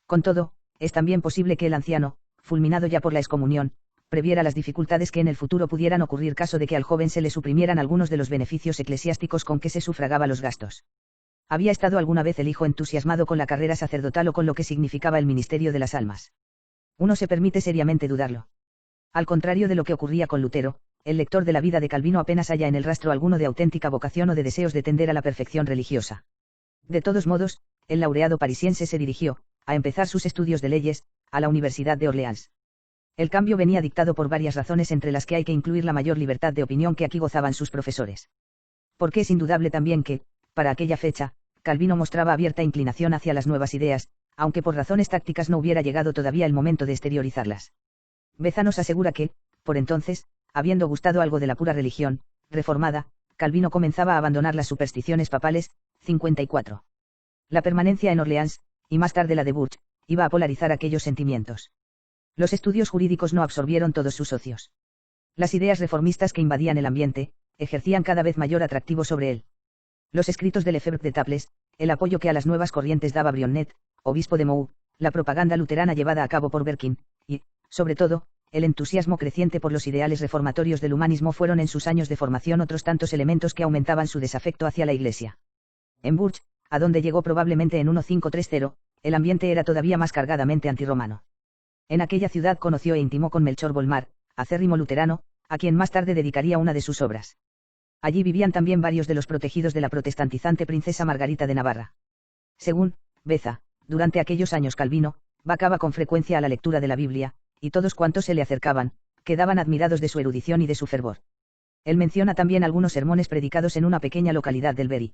Con todo, es también posible que el anciano, fulminado ya por la excomunión, previera las dificultades que en el futuro pudieran ocurrir caso de que al joven se le suprimieran algunos de los beneficios eclesiásticos con que se sufragaba los gastos. ¿Había estado alguna vez el hijo entusiasmado con la carrera sacerdotal o con lo que significaba el ministerio de las almas? Uno se permite seriamente dudarlo. Al contrario de lo que ocurría con Lutero, el lector de la vida de Calvino apenas halla en el rastro alguno de auténtica vocación o de deseos de tender a la perfección religiosa. De todos modos, el laureado parisiense se dirigió, a empezar sus estudios de leyes, a la Universidad de Orleans. El cambio venía dictado por varias razones entre las que hay que incluir la mayor libertad de opinión que aquí gozaban sus profesores. Porque es indudable también que, para aquella fecha, Calvino mostraba abierta inclinación hacia las nuevas ideas, aunque por razones tácticas no hubiera llegado todavía el momento de exteriorizarlas. Beza nos asegura que, por entonces, habiendo gustado algo de la pura religión reformada, Calvino comenzaba a abandonar las supersticiones papales. 54. La permanencia en Orleans, y más tarde la de Bourges, iba a polarizar aquellos sentimientos. Los estudios jurídicos no absorbieron todos sus socios. Las ideas reformistas que invadían el ambiente, ejercían cada vez mayor atractivo sobre él. Los escritos de Lefebvre de Taples, el apoyo que a las nuevas corrientes daba Brionnet, obispo de Meaux, la propaganda luterana llevada a cabo por Berquin, y, sobre todo, el entusiasmo creciente por los ideales reformatorios del humanismo fueron en sus años de formación otros tantos elementos que aumentaban su desafecto hacia la Iglesia. En Bourges, a donde llegó probablemente en 1530, el ambiente era todavía más cargadamente antirromano. En aquella ciudad conoció e intimó con Melchor Bolmar, acérrimo luterano, a quien más tarde dedicaría una de sus obras. Allí vivían también varios de los protegidos de la protestantizante princesa Margarita de Navarra. Según Beza, durante aquellos años Calvino vacaba con frecuencia a la lectura de la Biblia, y todos cuantos se le acercaban, quedaban admirados de su erudición y de su fervor. Él menciona también algunos sermones predicados en una pequeña localidad del Berry.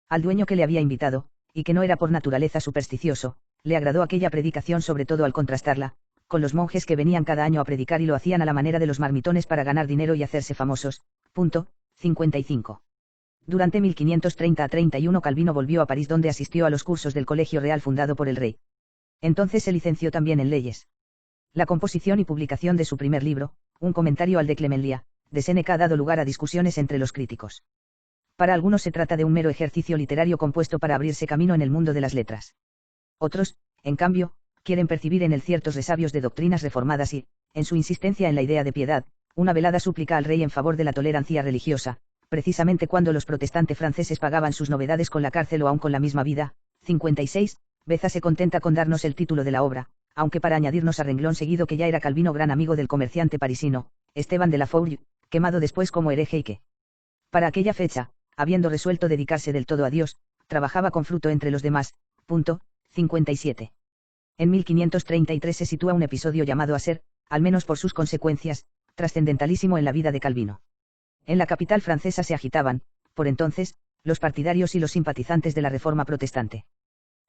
Al dueño que le había invitado, y que no era por naturaleza supersticioso, le agradó aquella predicación sobre todo al contrastarla con los monjes que venían cada año a predicar y lo hacían a la manera de los marmitones para ganar dinero y hacerse famosos. 55. Durante 1530 a 31 Calvino volvió a París donde asistió a los cursos del Colegio Real fundado por el rey. Entonces se licenció también en leyes. La composición y publicación de su primer libro, un comentario al de Clemenlia, de Séneca ha dado lugar a discusiones entre los críticos. Para algunos se trata de un mero ejercicio literario compuesto para abrirse camino en el mundo de las letras. Otros, en cambio, quieren percibir en él ciertos resabios de doctrinas reformadas y, en su insistencia en la idea de piedad, una velada súplica al rey en favor de la tolerancia religiosa, precisamente cuando los protestantes franceses pagaban sus novedades con la cárcel o aun con la misma vida. 56. Beza se contenta con darnos el título de la obra, aunque para añadirnos a renglón seguido que ya era Calvino gran amigo del comerciante parisino, Esteban de la Fourgue, quemado después como hereje y que, para aquella fecha, habiendo resuelto dedicarse del todo a Dios, trabajaba con fruto entre los demás. 57. En 1533 se sitúa un episodio llamado a ser, al menos por sus consecuencias, trascendentalísimo en la vida de Calvino. En la capital francesa se agitaban, por entonces, los partidarios y los simpatizantes de la Reforma protestante.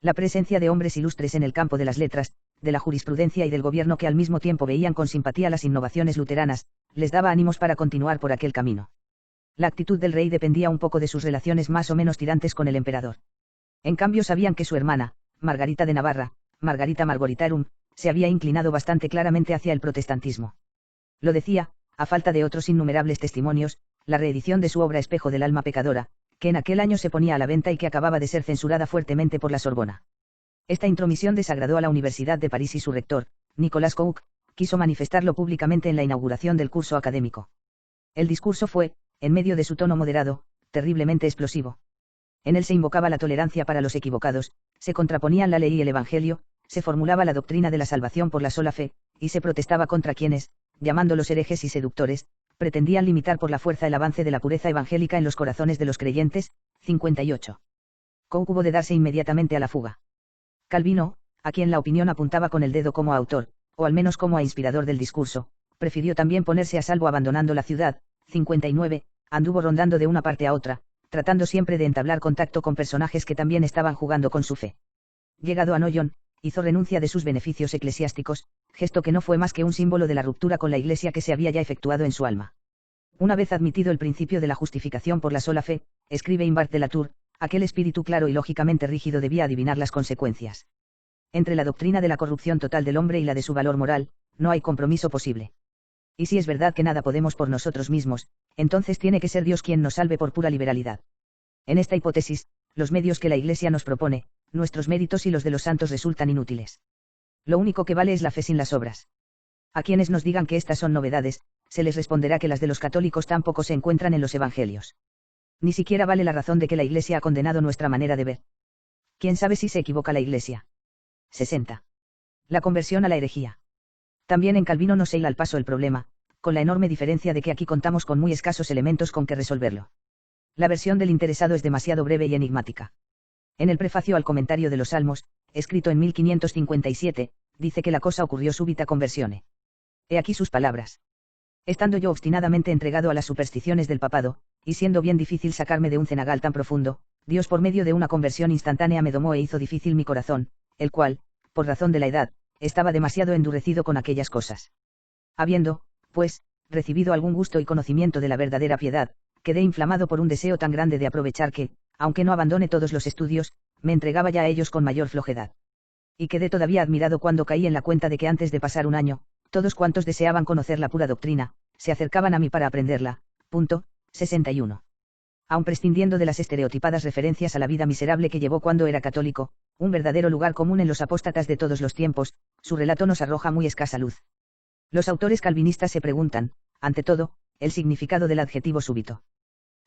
La presencia de hombres ilustres en el campo de las letras, de la jurisprudencia y del gobierno que al mismo tiempo veían con simpatía las innovaciones luteranas, les daba ánimos para continuar por aquel camino. La actitud del rey dependía un poco de sus relaciones más o menos tirantes con el emperador. En cambio sabían que su hermana, Margarita de Navarra, Margarita Margaritarum, se había inclinado bastante claramente hacia el protestantismo. Lo decía, a falta de otros innumerables testimonios, la reedición de su obra Espejo del alma pecadora, que en aquel año se ponía a la venta y que acababa de ser censurada fuertemente por la Sorbona. Esta intromisión desagradó a la Universidad de París y su rector, Nicolas Cook, quiso manifestarlo públicamente en la inauguración del curso académico. El discurso fue, en medio de su tono moderado, terriblemente explosivo. En él se invocaba la tolerancia para los equivocados, se contraponían la ley y el Evangelio, se formulaba la doctrina de la salvación por la sola fe, y se protestaba contra quienes, llamándolos herejes y seductores, pretendían limitar por la fuerza el avance de la pureza evangélica en los corazones de los creyentes. 58. Coke hubo de darse inmediatamente a la fuga. Calvino, a quien la opinión apuntaba con el dedo como autor, o al menos como a inspirador del discurso, prefirió también ponerse a salvo abandonando la ciudad. 59, anduvo rondando de una parte a otra, tratando siempre de entablar contacto con personajes que también estaban jugando con su fe. Llegado a Noyon, hizo renuncia de sus beneficios eclesiásticos, gesto que no fue más que un símbolo de la ruptura con la Iglesia que se había ya efectuado en su alma. Una vez admitido el principio de la justificación por la sola fe, escribe Imbart de la Tour, aquel espíritu claro y lógicamente rígido debía adivinar las consecuencias. Entre la doctrina de la corrupción total del hombre y la de su valor moral, no hay compromiso posible. Y si es verdad que nada podemos por nosotros mismos, entonces tiene que ser Dios quien nos salve por pura liberalidad. En esta hipótesis, los medios que la Iglesia nos propone, nuestros méritos y los de los santos resultan inútiles. Lo único que vale es la fe sin las obras. A quienes nos digan que estas son novedades, se les responderá que las de los católicos tampoco se encuentran en los evangelios. Ni siquiera vale la razón de que la Iglesia ha condenado nuestra manera de ver. ¿Quién sabe si se equivoca la Iglesia? 60. La conversión a la herejía. También en Calvino no se hila al paso el problema, con la enorme diferencia de que aquí contamos con muy escasos elementos con que resolverlo. La versión del interesado es demasiado breve y enigmática. En el prefacio al comentario de los Salmos, escrito en 1557, dice que la cosa ocurrió súbita conversione. He aquí sus palabras. Estando yo obstinadamente entregado a las supersticiones del papado, y siendo bien difícil sacarme de un cenagal tan profundo, Dios por medio de una conversión instantánea me domó e hizo difícil mi corazón, el cual, por razón de la edad, estaba demasiado endurecido con aquellas cosas. Habiendo, pues, recibido algún gusto y conocimiento de la verdadera piedad, quedé inflamado por un deseo tan grande de aprovechar que, aunque no abandone todos los estudios, me entregaba ya a ellos con mayor flojedad. Y quedé todavía admirado cuando caí en la cuenta de que antes de pasar un año, todos cuantos deseaban conocer la pura doctrina, se acercaban a mí para aprenderla. 61. Aun prescindiendo de las estereotipadas referencias a la vida miserable que llevó cuando era católico, un verdadero lugar común en los apóstatas de todos los tiempos, su relato nos arroja muy escasa luz. Los autores calvinistas se preguntan, ante todo, el significado del adjetivo súbito.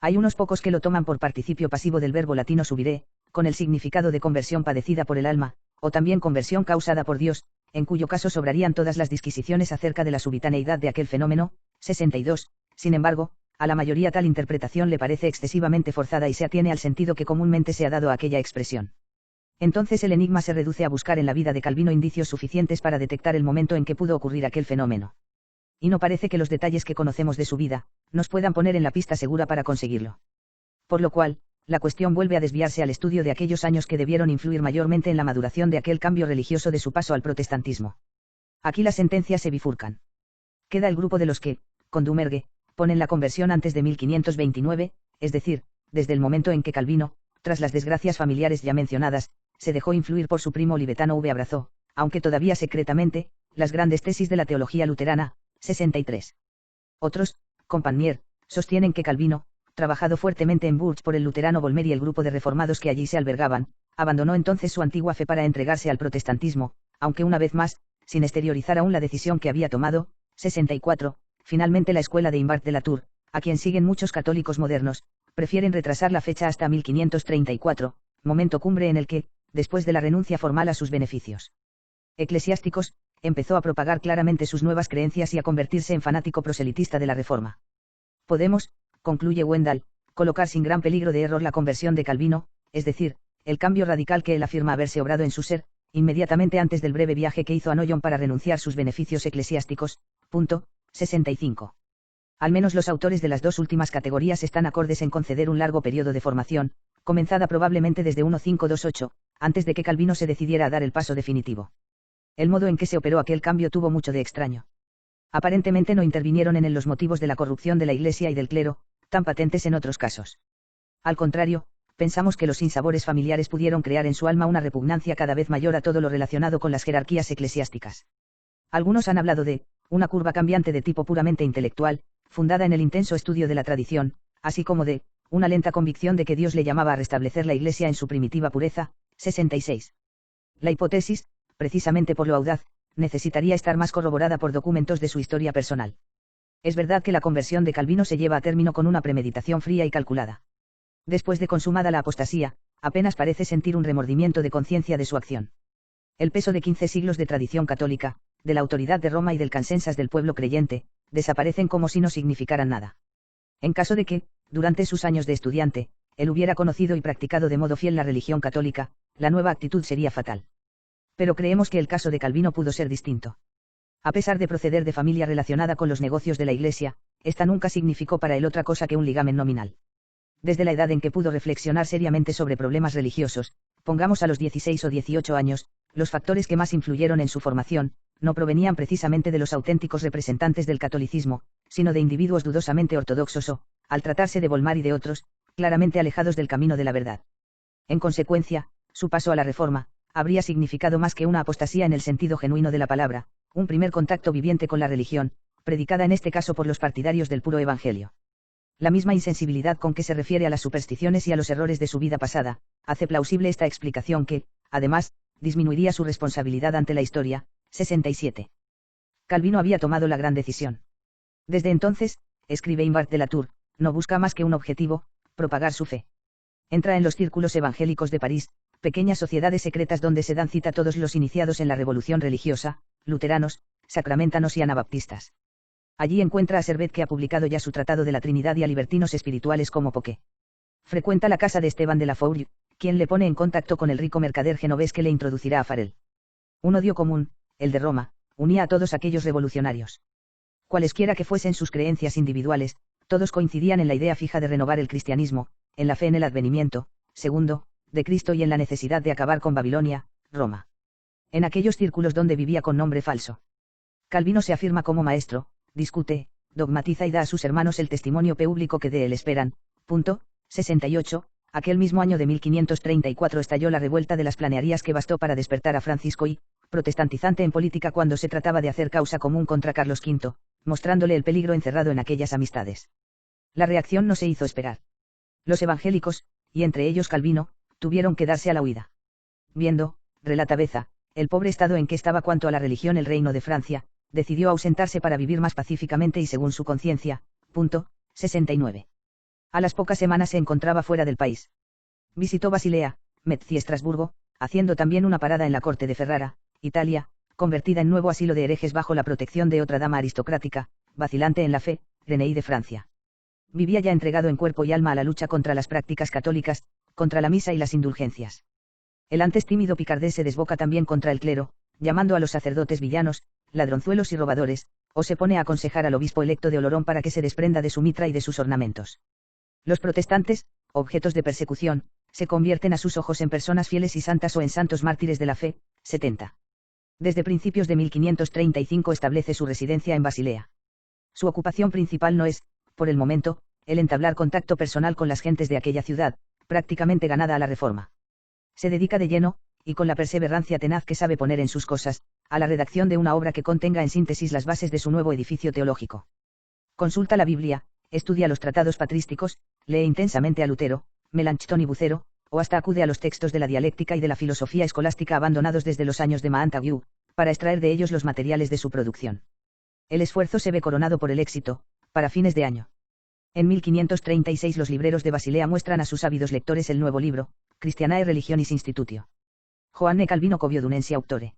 Hay unos pocos que lo toman por participio pasivo del verbo latino subiré, con el significado de conversión padecida por el alma, o también conversión causada por Dios, en cuyo caso sobrarían todas las disquisiciones acerca de la subitaneidad de aquel fenómeno. 62. Sin embargo, a la mayoría tal interpretación le parece excesivamente forzada y se atiene al sentido que comúnmente se ha dado a aquella expresión. Entonces el enigma se reduce a buscar en la vida de Calvino indicios suficientes para detectar el momento en que pudo ocurrir aquel fenómeno. Y no parece que los detalles que conocemos de su vida, nos puedan poner en la pista segura para conseguirlo. Por lo cual, la cuestión vuelve a desviarse al estudio de aquellos años que debieron influir mayormente en la maduración de aquel cambio religioso de su paso al protestantismo. Aquí las sentencias se bifurcan. Queda el grupo de los que, con Dumergue, ponen la conversión antes de 1529, es decir, desde el momento en que Calvino, tras las desgracias familiares ya mencionadas, se dejó influir por su primo olivetano V. abrazó, aunque todavía secretamente, las grandes tesis de la teología luterana. 63. Otros, Compagnier, sostienen que Calvino, trabajado fuertemente en Bourges por el luterano Volmer y el grupo de reformados que allí se albergaban, abandonó entonces su antigua fe para entregarse al protestantismo, aunque una vez más, sin exteriorizar aún la decisión que había tomado. 64. Finalmente la escuela de Imbart de la Tour, a quien siguen muchos católicos modernos, prefieren retrasar la fecha hasta 1534, momento cumbre en el que, después de la renuncia formal a sus beneficios eclesiásticos, empezó a propagar claramente sus nuevas creencias y a convertirse en fanático proselitista de la Reforma. Podemos, concluye Wendell, colocar sin gran peligro de error la conversión de Calvino, es decir, el cambio radical que él afirma haberse obrado en su ser, inmediatamente antes del breve viaje que hizo a Noyon para renunciar sus beneficios eclesiásticos. 65. Al menos los autores de las dos últimas categorías están acordes en conceder un largo periodo de formación, comenzada probablemente desde 1528, antes de que Calvino se decidiera a dar el paso definitivo. El modo en que se operó aquel cambio tuvo mucho de extraño. Aparentemente no intervinieron en él los motivos de la corrupción de la Iglesia y del clero, tan patentes en otros casos. Al contrario, pensamos que los sinsabores familiares pudieron crear en su alma una repugnancia cada vez mayor a todo lo relacionado con las jerarquías eclesiásticas. Algunos han hablado de una curva cambiante de tipo puramente intelectual, fundada en el intenso estudio de la tradición, así como de una lenta convicción de que Dios le llamaba a restablecer la Iglesia en su primitiva pureza. 66. La hipótesis, precisamente por lo audaz, necesitaría estar más corroborada por documentos de su historia personal. Es verdad que la conversión de Calvino se lleva a término con una premeditación fría y calculada. Después de consumada la apostasía, apenas parece sentir un remordimiento de conciencia de su acción. El peso de 15 siglos de tradición católica, de la autoridad de Roma y del cansensas del pueblo creyente, desaparecen como si no significaran nada. En caso de que, durante sus años de estudiante, él hubiera conocido y practicado de modo fiel la religión católica, la nueva actitud sería fatal. Pero creemos que el caso de Calvino pudo ser distinto. A pesar de proceder de familia relacionada con los negocios de la Iglesia, esta nunca significó para él otra cosa que un ligamen nominal. Desde la edad en que pudo reflexionar seriamente sobre problemas religiosos, pongamos a los 16 o 18 años, los factores que más influyeron en su formación, no provenían precisamente de los auténticos representantes del catolicismo, sino de individuos dudosamente ortodoxos o, al tratarse de Volmar y de otros, claramente alejados del camino de la verdad. En consecuencia, su paso a la Reforma, habría significado más que una apostasía en el sentido genuino de la palabra, un primer contacto viviente con la religión, predicada en este caso por los partidarios del puro evangelio. La misma insensibilidad con que se refiere a las supersticiones y a los errores de su vida pasada, hace plausible esta explicación que, además, disminuiría su responsabilidad ante la historia. 67. Calvino había tomado la gran decisión. Desde entonces, escribe Imbart de la Tour, no busca más que un objetivo, propagar su fe. Entra en los círculos evangélicos de París, pequeñas sociedades secretas donde se dan cita todos los iniciados en la revolución religiosa, luteranos, sacramentanos y anabaptistas. Allí encuentra a Servet, que ha publicado ya su Tratado de la Trinidad, y a libertinos espirituales como Poquet. Frecuenta la casa de Esteban de la Foure, quien le pone en contacto con el rico mercader genovés que le introducirá a Farel. Un odio común, el de Roma, unía a todos aquellos revolucionarios. Cualesquiera que fuesen sus creencias individuales, todos coincidían en la idea fija de renovar el cristianismo, en la fe en el advenimiento, segundo, de Cristo y en la necesidad de acabar con Babilonia, Roma. En aquellos círculos donde vivía con nombre falso, Calvino se afirma como maestro, discute, dogmatiza y da a sus hermanos el testimonio público que de él esperan. 68. Aquel mismo año de 1534 estalló la revuelta de las planearías que bastó para despertar a Francisco I, protestantizante en política cuando se trataba de hacer causa común contra Carlos V, mostrándole el peligro encerrado en aquellas amistades. La reacción no se hizo esperar. Los evangélicos, y entre ellos Calvino, tuvieron que darse a la huida. Viendo, relata Beza, el pobre estado en que estaba cuanto a la religión el reino de Francia, decidió ausentarse para vivir más pacíficamente y según su conciencia. 69. A las pocas semanas se encontraba fuera del país. Visitó Basilea, Metz y Estrasburgo, haciendo también una parada en la corte de Ferrara, Italia, convertida en nuevo asilo de herejes bajo la protección de otra dama aristocrática, vacilante en la fe, Renée de Francia. Vivía ya entregado en cuerpo y alma a la lucha contra las prácticas católicas, contra la misa y las indulgencias. El antes tímido picardés se desboca también contra el clero, llamando a los sacerdotes villanos, ladronzuelos y robadores, o se pone a aconsejar al obispo electo de Olorón para que se desprenda de su mitra y de sus ornamentos. Los protestantes, objetos de persecución, se convierten a sus ojos en personas fieles y santas o en santos mártires de la fe. 70. Desde principios de 1535 establece su residencia en Basilea. Su ocupación principal no es, por el momento, el entablar contacto personal con las gentes de aquella ciudad, prácticamente ganada a la Reforma. Se dedica de lleno, y con la perseverancia tenaz que sabe poner en sus cosas, a la redacción de una obra que contenga en síntesis las bases de su nuevo edificio teológico. Consulta la Biblia, estudia los tratados patrísticos, lee intensamente a Lutero, Melanchthon y Bucero, o hasta acude a los textos de la dialéctica y de la filosofía escolástica abandonados desde los años de Montagu, para extraer de ellos los materiales de su producción. El esfuerzo se ve coronado por el éxito, para fines de año. En 1536 los libreros de Basilea muestran a sus ávidos lectores el nuevo libro, Christianae Religionis Institutio. Joanne Calvino Coviodunense Autore.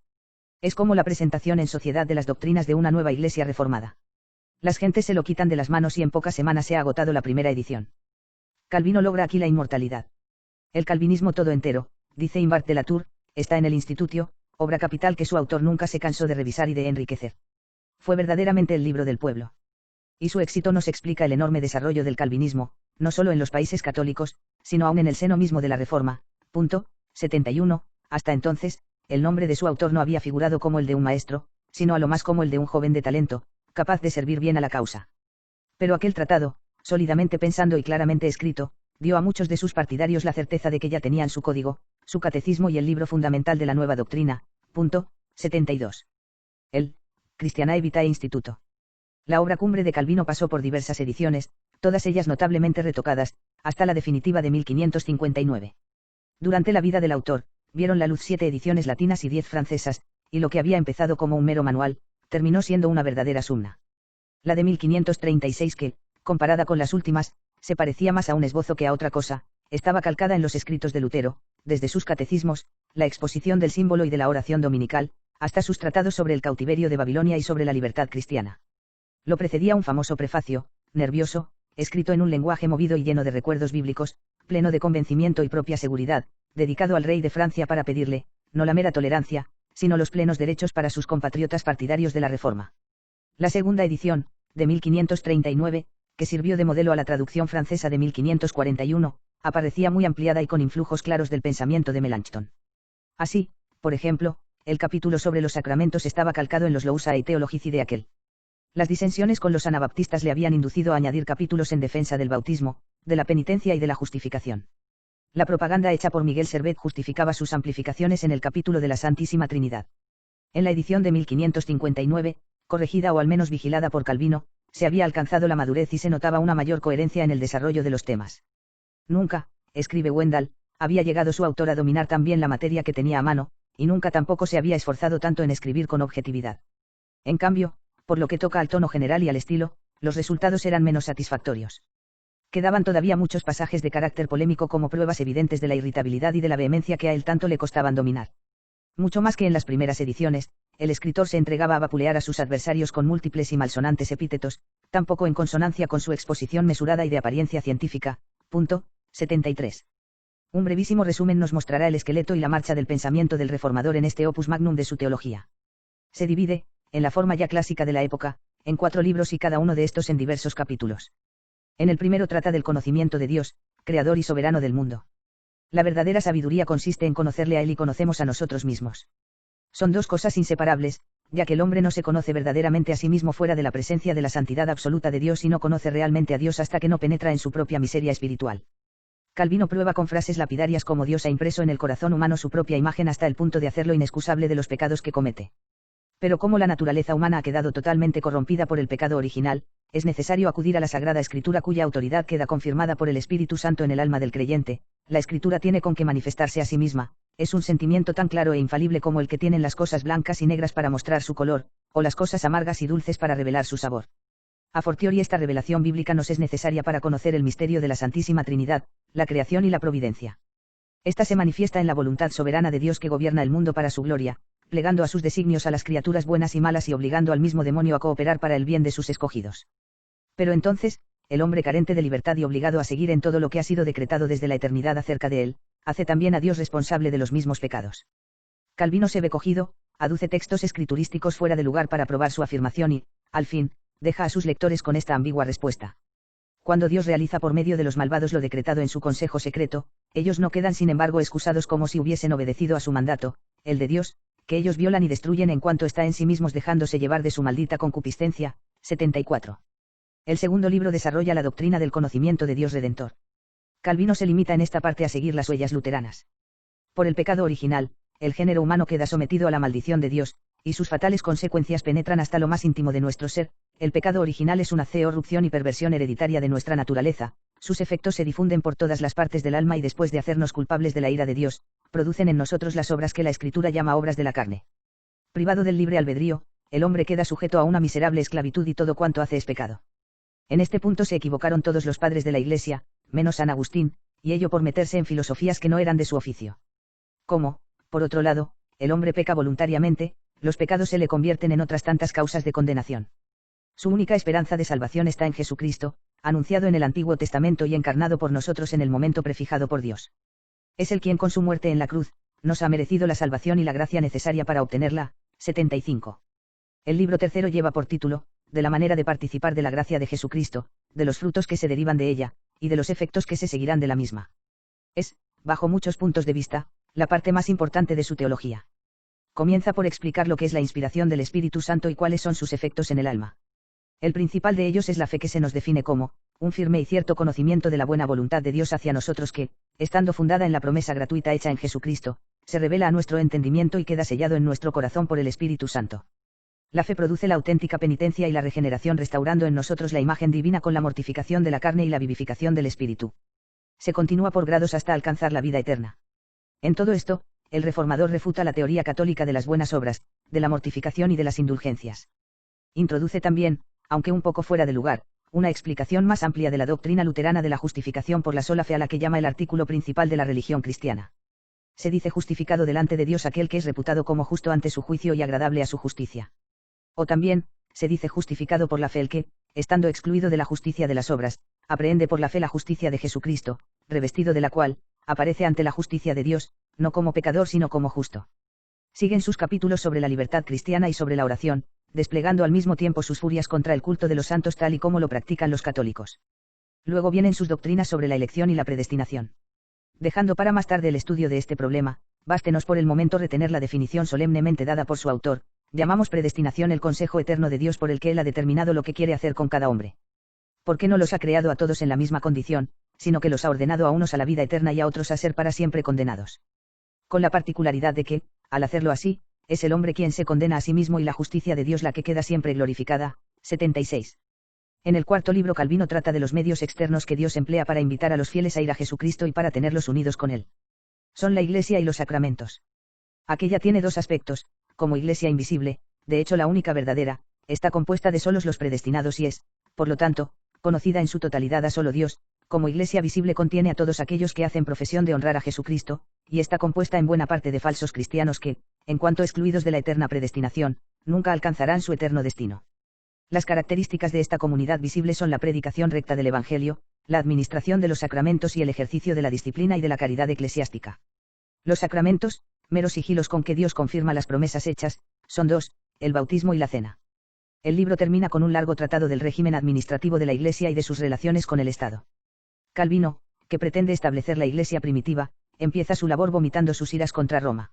Es como la presentación en sociedad de las doctrinas de una nueva iglesia reformada. Las gentes se lo quitan de las manos y en pocas semanas se ha agotado la primera edición. Calvino logra aquí la inmortalidad. El calvinismo todo entero, dice Imbart de la Tour, está en el Institutio, obra capital que su autor nunca se cansó de revisar y de enriquecer. Fue verdaderamente el libro del pueblo. Y su éxito nos explica el enorme desarrollo del calvinismo, no solo en los países católicos, sino aún en el seno mismo de la Reforma. 71. Hasta entonces, el nombre de su autor no había figurado como el de un maestro, sino a lo más como el de un joven de talento, capaz de servir bien a la causa. Pero aquel tratado, sólidamente pensando y claramente escrito, dio a muchos de sus partidarios la certeza de que ya tenían su código, su catecismo y el libro fundamental de la nueva doctrina. 72. El Christianae Vitae Instituto. La obra cumbre de Calvino pasó por diversas ediciones, todas ellas notablemente retocadas, hasta la definitiva de 1559. Durante la vida del autor, vieron la luz 7 ediciones latinas y 10 francesas, y lo que había empezado como un mero manual, terminó siendo una verdadera summa. La de 1536 que, comparada con las últimas, se parecía más a un esbozo que a otra cosa, estaba calcada en los escritos de Lutero, desde sus catecismos, la exposición del símbolo y de la oración dominical, hasta sus tratados sobre el cautiverio de Babilonia y sobre la libertad cristiana. Lo precedía un famoso prefacio, nervioso, escrito en un lenguaje movido y lleno de recuerdos bíblicos, pleno de convencimiento y propia seguridad, dedicado al rey de Francia para pedirle, no la mera tolerancia, sino los plenos derechos para sus compatriotas partidarios de la Reforma. La segunda edición, de 1539, que sirvió de modelo a la traducción francesa de 1541, aparecía muy ampliada y con influjos claros del pensamiento de Melanchthon. Así, por ejemplo, el capítulo sobre los sacramentos estaba calcado en los Lousae Theologici de aquel. Las disensiones con los anabaptistas le habían inducido a añadir capítulos en defensa del bautismo, de la penitencia y de la justificación. La propaganda hecha por Miguel Servet justificaba sus amplificaciones en el capítulo de la Santísima Trinidad. En la edición de 1559, corregida o al menos vigilada por Calvino, se había alcanzado la madurez y se notaba una mayor coherencia en el desarrollo de los temas. Nunca, escribe Wendell, había llegado su autor a dominar tan bien la materia que tenía a mano, y nunca tampoco se había esforzado tanto en escribir con objetividad. En cambio, por lo que toca al tono general y al estilo, los resultados eran menos satisfactorios. Quedaban todavía muchos pasajes de carácter polémico como pruebas evidentes de la irritabilidad y de la vehemencia que a él tanto le costaban dominar. Mucho más que en las primeras ediciones, el escritor se entregaba a vapulear a sus adversarios con múltiples y malsonantes epítetos, tampoco en consonancia con su exposición mesurada y de apariencia científica. 73. Un brevísimo resumen nos mostrará el esqueleto y la marcha del pensamiento del reformador en este opus magnum de su teología. Se divide, en la forma ya clásica de la época, en 4 libros y cada uno de estos en diversos capítulos. En el primero trata del conocimiento de Dios, creador y soberano del mundo. La verdadera sabiduría consiste en conocerle a Él y conocemos a nosotros mismos. Son dos cosas inseparables, ya que el hombre no se conoce verdaderamente a sí mismo fuera de la presencia de la santidad absoluta de Dios y no conoce realmente a Dios hasta que no penetra en su propia miseria espiritual. Calvino prueba con frases lapidarias cómo Dios ha impreso en el corazón humano su propia imagen hasta el punto de hacerlo inexcusable de los pecados que comete. Pero como la naturaleza humana ha quedado totalmente corrompida por el pecado original, es necesario acudir a la Sagrada Escritura cuya autoridad queda confirmada por el Espíritu Santo en el alma del creyente. La Escritura tiene con qué manifestarse a sí misma, es un sentimiento tan claro e infalible como el que tienen las cosas blancas y negras para mostrar su color, o las cosas amargas y dulces para revelar su sabor. A fortiori esta revelación bíblica nos es necesaria para conocer el misterio de la Santísima Trinidad, la creación y la providencia. Esta se manifiesta en la voluntad soberana de Dios que gobierna el mundo para su gloria, plegando a sus designios a las criaturas buenas y malas y obligando al mismo demonio a cooperar para el bien de sus escogidos. Pero entonces, el hombre carente de libertad y obligado a seguir en todo lo que ha sido decretado desde la eternidad acerca de él, hace también a Dios responsable de los mismos pecados. Calvino se ve cogido, aduce textos escriturísticos fuera de lugar para probar su afirmación y, al fin, deja a sus lectores con esta ambigua respuesta. Cuando Dios realiza por medio de los malvados lo decretado en su consejo secreto, ellos no quedan sin embargo excusados como si hubiesen obedecido a su mandato, el de Dios, que ellos violan y destruyen en cuanto está en sí mismos dejándose llevar de su maldita concupiscencia. 74. El segundo libro desarrolla la doctrina del conocimiento de Dios Redentor. Calvino se limita en esta parte a seguir las huellas luteranas. Por el pecado original, el género humano queda sometido a la maldición de Dios, y sus fatales consecuencias penetran hasta lo más íntimo de nuestro ser. El pecado original es una corrupción y perversión hereditaria de nuestra naturaleza, sus efectos se difunden por todas las partes del alma y después de hacernos culpables de la ira de Dios, producen en nosotros las obras que la Escritura llama obras de la carne. Privado del libre albedrío, el hombre queda sujeto a una miserable esclavitud y todo cuanto hace es pecado. En este punto se equivocaron todos los padres de la Iglesia, menos San Agustín, y ello por meterse en filosofías que no eran de su oficio. Como, Por otro lado, el hombre peca voluntariamente, los pecados se le convierten en otras tantas causas de condenación. Su única esperanza de salvación está en Jesucristo, anunciado en el Antiguo Testamento y encarnado por nosotros en el momento prefijado por Dios. Es Él quien con su muerte en la cruz, nos ha merecido la salvación y la gracia necesaria para obtenerla. 75. El libro tercero lleva por título, de la manera de participar de la gracia de Jesucristo, de los frutos que se derivan de ella, y de los efectos que se seguirán de la misma. Es, bajo muchos puntos de vista, la parte más importante de su teología. Comienza por explicar lo que es la inspiración del Espíritu Santo y cuáles son sus efectos en el alma. El principal de ellos es la fe que se nos define como, un firme y cierto conocimiento de la buena voluntad de Dios hacia nosotros que, estando fundada en la promesa gratuita hecha en Jesucristo, se revela a nuestro entendimiento y queda sellado en nuestro corazón por el Espíritu Santo. La fe produce la auténtica penitencia y la regeneración restaurando en nosotros la imagen divina con la mortificación de la carne y la vivificación del Espíritu. Se continúa por grados hasta alcanzar la vida eterna. En todo esto, el reformador refuta la teoría católica de las buenas obras, de la mortificación y de las indulgencias. Introduce también, aunque un poco fuera de lugar, una explicación más amplia de la doctrina luterana de la justificación por la sola fe a la que llama el artículo principal de la religión cristiana. Se dice justificado delante de Dios aquel que es reputado como justo ante su juicio y agradable a su justicia. O también, se dice justificado por la fe el que, estando excluido de la justicia de las obras, aprehende por la fe la justicia de Jesucristo, revestido de la cual, aparece ante la justicia de Dios, no como pecador sino como justo. Siguen sus capítulos sobre la libertad cristiana y sobre la oración, desplegando al mismo tiempo sus furias contra el culto de los santos tal y como lo practican los católicos. Luego vienen sus doctrinas sobre la elección y la predestinación. Dejando para más tarde el estudio de este problema, bástenos por el momento retener la definición solemnemente dada por su autor: llamamos predestinación el consejo eterno de Dios por el que Él ha determinado lo que quiere hacer con cada hombre. ¿Por qué no los ha creado a todos en la misma condición, sino que los ha ordenado a unos a la vida eterna y a otros a ser para siempre condenados? Con la particularidad de que, al hacerlo así, es el hombre quien se condena a sí mismo y la justicia de Dios la que queda siempre glorificada. 76. En el cuarto libro Calvino trata de los medios externos que Dios emplea para invitar a los fieles a ir a Jesucristo y para tenerlos unidos con Él. Son la Iglesia y los sacramentos. Aquella tiene dos aspectos: como Iglesia invisible, de hecho la única verdadera, está compuesta de solos los predestinados y es, por lo tanto, conocida en su totalidad a solo Dios; como Iglesia visible contiene a todos aquellos que hacen profesión de honrar a Jesucristo, y está compuesta en buena parte de falsos cristianos que, en cuanto excluidos de la eterna predestinación, nunca alcanzarán su eterno destino. Las características de esta comunidad visible son la predicación recta del Evangelio, la administración de los sacramentos y el ejercicio de la disciplina y de la caridad eclesiástica. Los sacramentos, meros sigilos con que Dios confirma las promesas hechas, son dos: el bautismo y la cena. El libro termina con un largo tratado del régimen administrativo de la Iglesia y de sus relaciones con el Estado. Calvino, que pretende establecer la Iglesia primitiva, empieza su labor vomitando sus iras contra Roma.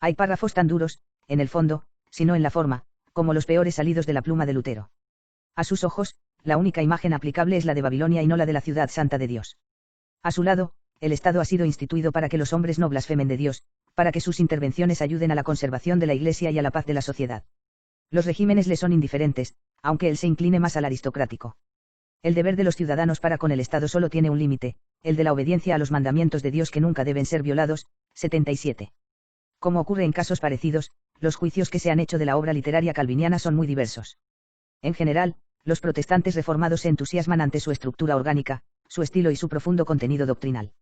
Hay párrafos tan duros, en el fondo, si no en la forma, como los peores salidos de la pluma de Lutero. A sus ojos, la única imagen aplicable es la de Babilonia y no la de la ciudad santa de Dios. A su lado, el Estado ha sido instituido para que los hombres no blasfemen de Dios, para que sus intervenciones ayuden a la conservación de la Iglesia y a la paz de la sociedad. Los regímenes le son indiferentes, aunque él se incline más al aristocrático. El deber de los ciudadanos para con el Estado solo tiene un límite: el de la obediencia a los mandamientos de Dios que nunca deben ser violados. 77. Como ocurre en casos parecidos, los juicios que se han hecho de la obra literaria calviniana son muy diversos. En general, los protestantes reformados se entusiasman ante su estructura orgánica, su estilo y su profundo contenido doctrinal.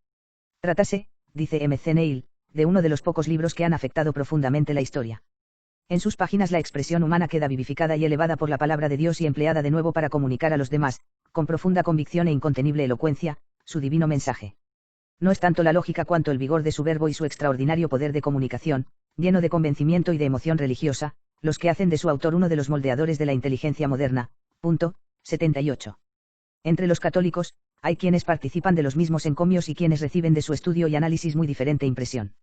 Trátase, dice M. C. Neil, de uno de los pocos libros que han afectado profundamente la historia. En sus páginas la expresión humana queda vivificada y elevada por la palabra de Dios y empleada de nuevo para comunicar a los demás, con profunda convicción e incontenible elocuencia, su divino mensaje. No es tanto la lógica cuanto el vigor de su verbo y su extraordinario poder de comunicación, lleno de convencimiento y de emoción religiosa, los que hacen de su autor uno de los moldeadores de la inteligencia moderna. 78. Entre los católicos, hay quienes participan de los mismos encomios y quienes reciben de su estudio y análisis muy diferente impresión.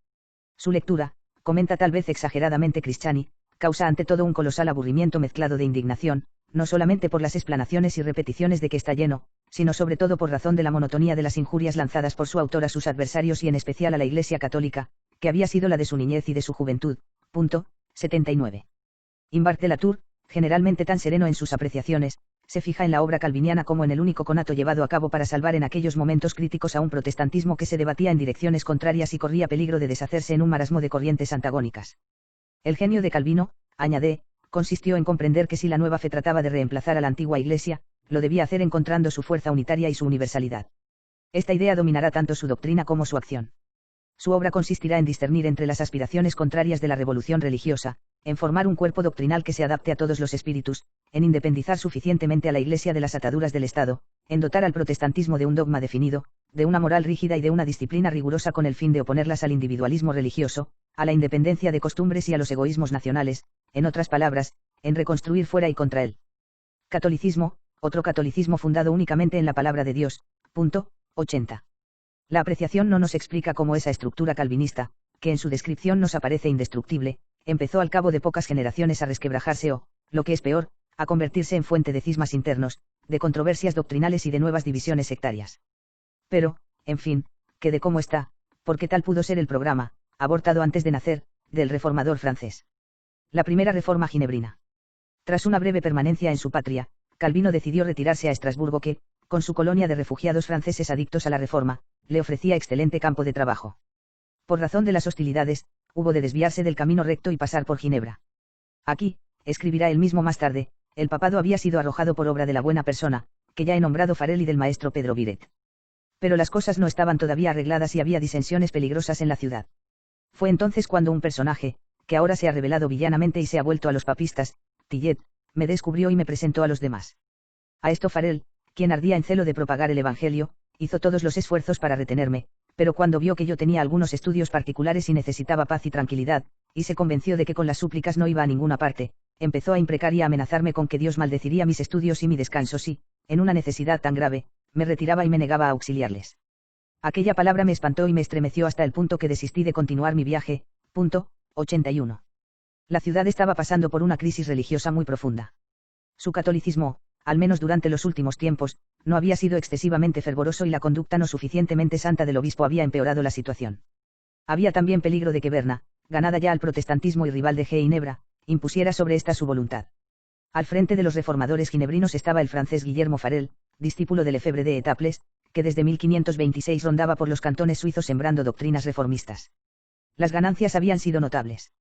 Su lectura, comenta tal vez exageradamente Cristiani, causa ante todo un colosal aburrimiento mezclado de indignación, no solamente por las explanaciones y repeticiones de que está lleno, sino sobre todo por razón de la monotonía de las injurias lanzadas por su autor a sus adversarios y en especial a la Iglesia católica, que había sido la de su niñez y de su juventud. 79. Imbart de la Tour, generalmente tan sereno en sus apreciaciones, se fija en la obra calviniana como en el único conato llevado a cabo para salvar en aquellos momentos críticos a un protestantismo que se debatía en direcciones contrarias y corría peligro de deshacerse en un marasmo de corrientes antagónicas. El genio de Calvino, añade, consistió en comprender que si la nueva fe trataba de reemplazar a la antigua Iglesia, lo debía hacer encontrando su fuerza unitaria y su universalidad. Esta idea dominará tanto su doctrina como su acción. Su obra consistirá en discernir entre las aspiraciones contrarias de la revolución religiosa, en formar un cuerpo doctrinal que se adapte a todos los espíritus, en independizar suficientemente a la Iglesia de las ataduras del Estado, en dotar al protestantismo de un dogma definido, de una moral rígida y de una disciplina rigurosa con el fin de oponerlas al individualismo religioso, a la independencia de costumbres y a los egoísmos nacionales, en otras palabras, en reconstruir fuera y contra él. Catolicismo, otro catolicismo fundado únicamente en la palabra de Dios. 80. La apreciación no nos explica cómo esa estructura calvinista, que en su descripción nos aparece indestructible, empezó al cabo de pocas generaciones a resquebrajarse o, lo que es peor, a convertirse en fuente de cismas internos, de controversias doctrinales y de nuevas divisiones sectarias. Pero, en fin, que de cómo está, porque tal pudo ser el programa, abortado antes de nacer, del reformador francés. La primera reforma ginebrina. Tras una breve permanencia en su patria, Calvino decidió retirarse a Estrasburgo que, con su colonia de refugiados franceses adictos a la reforma, le ofrecía excelente campo de trabajo. Por razón de las hostilidades, hubo de desviarse del camino recto y pasar por Ginebra. Aquí, escribirá él mismo más tarde, el papado había sido arrojado por obra de la buena persona, que ya he nombrado Farel y del maestro Pedro Viret. Pero las cosas no estaban todavía arregladas y había disensiones peligrosas en la ciudad. Fue entonces cuando un personaje, que ahora se ha revelado villanamente y se ha vuelto a los papistas, Tillet, me descubrió y me presentó a los demás. A esto Farel, quien ardía en celo de propagar el Evangelio, hizo todos los esfuerzos para retenerme, pero cuando vio que yo tenía algunos estudios particulares y necesitaba paz y tranquilidad, y se convenció de que con las súplicas no iba a ninguna parte, empezó a imprecar y a amenazarme con que Dios maldeciría mis estudios y mi descanso si, en una necesidad tan grave, me retiraba y me negaba a auxiliarles. Aquella palabra me espantó y me estremeció hasta el punto que desistí de continuar mi viaje. 81. La ciudad estaba pasando por una crisis religiosa muy profunda. Su catolicismo, al menos durante los últimos tiempos, no había sido excesivamente fervoroso y la conducta no suficientemente santa del obispo había empeorado la situación. Había también peligro de que Berna, ganada ya al protestantismo y rival de Ginebra, impusiera sobre esta su voluntad. Al frente de los reformadores ginebrinos estaba el francés Guillermo Farel, discípulo de Lefebvre de Etaples, que desde 1526 rondaba por los cantones suizos sembrando doctrinas reformistas. Las ganancias habían sido notables.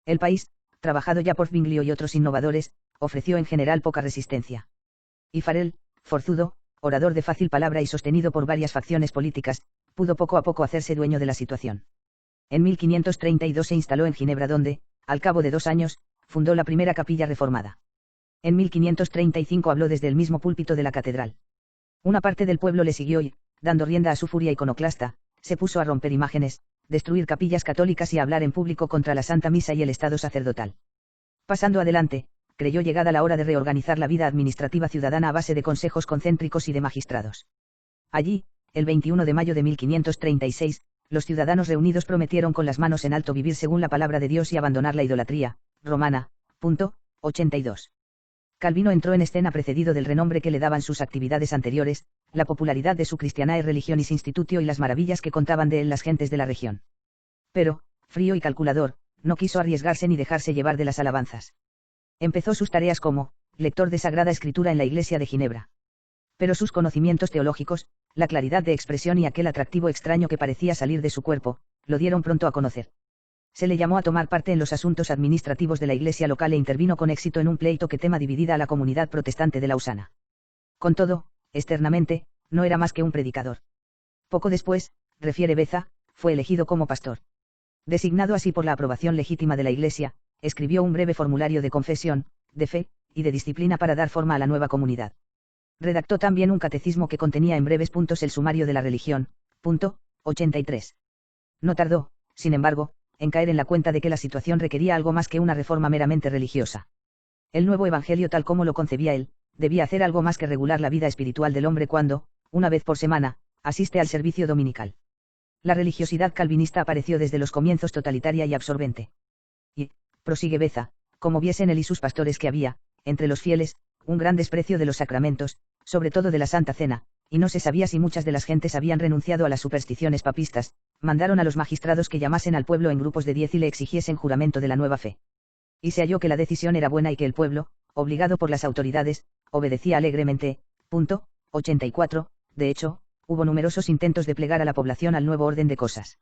El país, trabajado ya por Zwinglio y otros innovadores, ofreció en general poca resistencia. Y Farel, forzudo, orador de fácil palabra y sostenido por varias facciones políticas, pudo poco a poco hacerse dueño de la situación. En 1532 se instaló en Ginebra donde, al cabo de 2 años, fundó la primera capilla reformada. En 1535 habló desde el mismo púlpito de la catedral. Una parte del pueblo le siguió y, dando rienda a su furia iconoclasta, se puso a romper imágenes, destruir capillas católicas y a hablar en público contra la Santa Misa y el Estado sacerdotal. Pasando adelante, creyó llegada la hora de reorganizar la vida administrativa ciudadana a base de consejos concéntricos y de magistrados. Allí, el 21 de mayo de 1536, los ciudadanos reunidos prometieron con las manos en alto vivir según la palabra de Dios y abandonar la idolatría romana. 82. Calvino entró en escena precedido del renombre que le daban sus actividades anteriores, la popularidad de su Christianae Religionis Institutio y las maravillas que contaban de él las gentes de la región. Pero, frío y calculador, no quiso arriesgarse ni dejarse llevar de las alabanzas. Empezó sus tareas como lector de Sagrada Escritura en la Iglesia de Ginebra. Pero sus conocimientos teológicos, la claridad de expresión y aquel atractivo extraño que parecía salir de su cuerpo, lo dieron pronto a conocer. Se le llamó a tomar parte en los asuntos administrativos de la iglesia local e intervino con éxito en un pleito que tema dividida a la comunidad protestante de Lausana. Con todo, externamente, no era más que un predicador. Poco después, refiere Beza, fue elegido como pastor. Designado así por la aprobación legítima de la iglesia, escribió un breve formulario de confesión, de fe, y de disciplina para dar forma a la nueva comunidad. Redactó también un catecismo que contenía en breves puntos el sumario de la religión. 83. No tardó, sin embargo, en caer en la cuenta de que la situación requería algo más que una reforma meramente religiosa. El nuevo evangelio tal como lo concebía él, debía hacer algo más que regular la vida espiritual del hombre cuando, una vez por semana, asiste al servicio dominical. La religiosidad calvinista apareció desde los comienzos totalitaria y absorbente. Y, prosigue Beza, como viesen él y sus pastores que había, entre los fieles, un gran desprecio de los sacramentos, sobre todo de la Santa Cena, y no se sabía si muchas de las gentes habían renunciado a las supersticiones papistas, mandaron a los magistrados que llamasen al pueblo en grupos de 10 y le exigiesen juramento de la nueva fe. Y se halló que la decisión era buena y que el pueblo, obligado por las autoridades, obedecía alegremente. 84. De hecho, hubo numerosos intentos de plegar a la población al nuevo orden de cosas.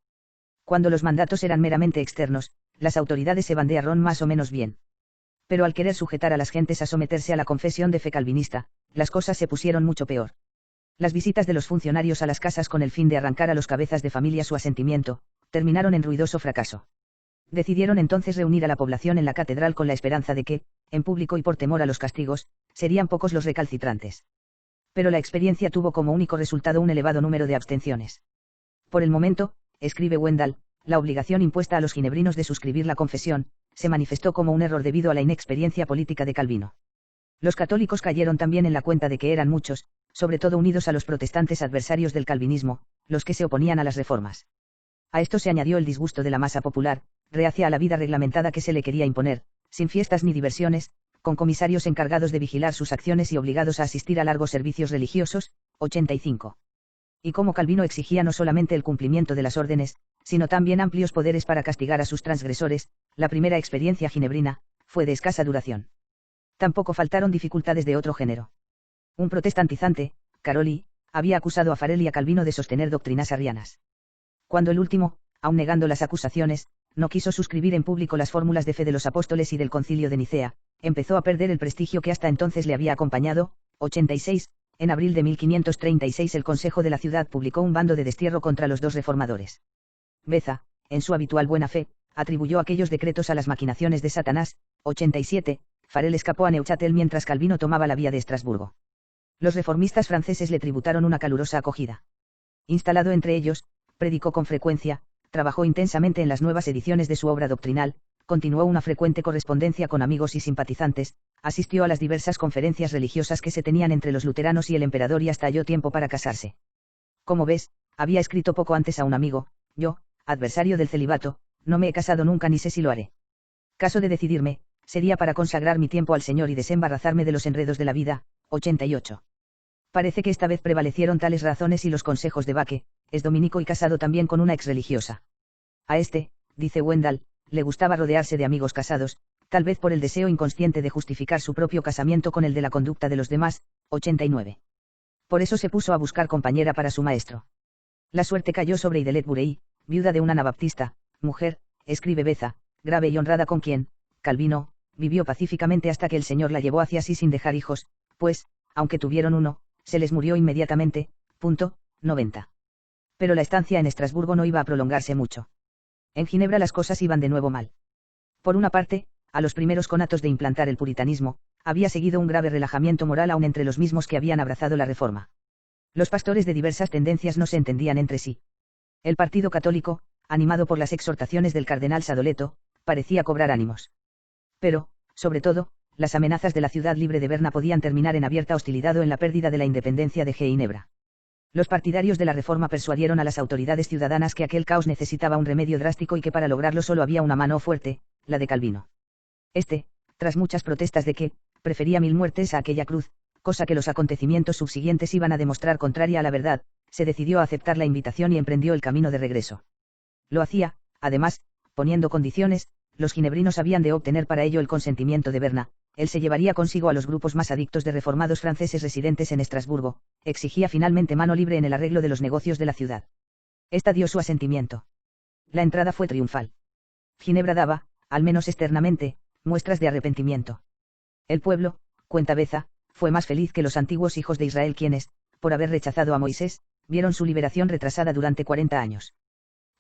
Cuando los mandatos eran meramente externos, las autoridades se bandearon más o menos bien. Pero al querer sujetar a las gentes a someterse a la confesión de fe calvinista, las cosas se pusieron mucho peor. Las visitas de los funcionarios a las casas con el fin de arrancar a los cabezas de familia su asentimiento, terminaron en ruidoso fracaso. Decidieron entonces reunir a la población en la catedral con la esperanza de que, en público y por temor a los castigos, serían pocos los recalcitrantes. Pero la experiencia tuvo como único resultado un elevado número de abstenciones. Por el momento, escribe Wendell, la obligación impuesta a los ginebrinos de suscribir la confesión, se manifestó como un error debido a la inexperiencia política de Calvino. Los católicos cayeron también en la cuenta de que eran muchos, sobre todo unidos a los protestantes adversarios del calvinismo, los que se oponían a las reformas. A esto se añadió el disgusto de la masa popular, reacia a la vida reglamentada que se le quería imponer, sin fiestas ni diversiones, con comisarios encargados de vigilar sus acciones y obligados a asistir a largos servicios religiosos, 85. Y como Calvino exigía no solamente el cumplimiento de las órdenes, sino también amplios poderes para castigar a sus transgresores, la primera experiencia ginebrina fue de escasa duración. Tampoco faltaron dificultades de otro género. Un protestantizante, Caroli, había acusado a Farel y a Calvino de sostener doctrinas arrianas. Cuando el último, aun negando las acusaciones, no quiso suscribir en público las fórmulas de fe de los apóstoles y del Concilio de Nicea, empezó a perder el prestigio que hasta entonces le había acompañado. 86. En abril de 1536 el Consejo de la ciudad publicó un bando de destierro contra los dos reformadores. Beza, en su habitual buena fe, atribuyó aquellos decretos a las maquinaciones de Satanás. 87. Farel escapó a Neuchâtel mientras Calvino tomaba la vía de Estrasburgo. Los reformistas franceses le tributaron una calurosa acogida. Instalado entre ellos, predicó con frecuencia, trabajó intensamente en las nuevas ediciones de su obra doctrinal, continuó una frecuente correspondencia con amigos y simpatizantes, asistió a las diversas conferencias religiosas que se tenían entre los luteranos y el emperador y hasta halló tiempo para casarse. Como ves, había escrito poco antes a un amigo: yo, adversario del celibato, no me he casado nunca ni sé si lo haré. Caso de decidirme, sería para consagrar mi tiempo al Señor y desembarazarme de los enredos de la vida. 88. Parece que esta vez prevalecieron tales razones y los consejos de Backe, es dominico y casado también con una exreligiosa. A este, dice Wendell, le gustaba rodearse de amigos casados, tal vez por el deseo inconsciente de justificar su propio casamiento con el de la conducta de los demás. 89. Por eso se puso a buscar compañera para su maestro. La suerte cayó sobre Idelette Burey, viuda de un anabaptista, mujer, escribe Beza, grave y honrada con quien, Calvino, vivió pacíficamente hasta que el Señor la llevó hacia sí sin dejar hijos, pues, aunque tuvieron uno, se les murió inmediatamente. 90. Pero la estancia en Estrasburgo no iba a prolongarse mucho. En Ginebra las cosas iban de nuevo mal. Por una parte, a los primeros conatos de implantar el puritanismo, había seguido un grave relajamiento moral aún entre los mismos que habían abrazado la reforma. Los pastores de diversas tendencias no se entendían entre sí. El partido católico, animado por las exhortaciones del cardenal Sadoleto, parecía cobrar ánimos. Pero, sobre todo, las amenazas de la ciudad libre de Berna podían terminar en abierta hostilidad o en la pérdida de la independencia de Ginebra. Los partidarios de la reforma persuadieron a las autoridades ciudadanas que aquel caos necesitaba un remedio drástico y que para lograrlo solo había una mano fuerte, la de Calvino. Este, tras muchas protestas de que, prefería 1000 muertes a aquella cruz, cosa que los acontecimientos subsiguientes iban a demostrar contraria a la verdad, se decidió a aceptar la invitación y emprendió el camino de regreso. Lo hacía, además, poniendo condiciones. Los ginebrinos habían de obtener para ello el consentimiento de Berna, él se llevaría consigo a los grupos más adictos de reformados franceses residentes en Estrasburgo, exigía finalmente mano libre en el arreglo de los negocios de la ciudad. Esta dio su asentimiento. La entrada fue triunfal. Ginebra daba, al menos externamente, muestras de arrepentimiento. El pueblo, cuenta Beza, fue más feliz que los antiguos hijos de Israel quienes, por haber rechazado a Moisés, vieron su liberación retrasada durante 40 años.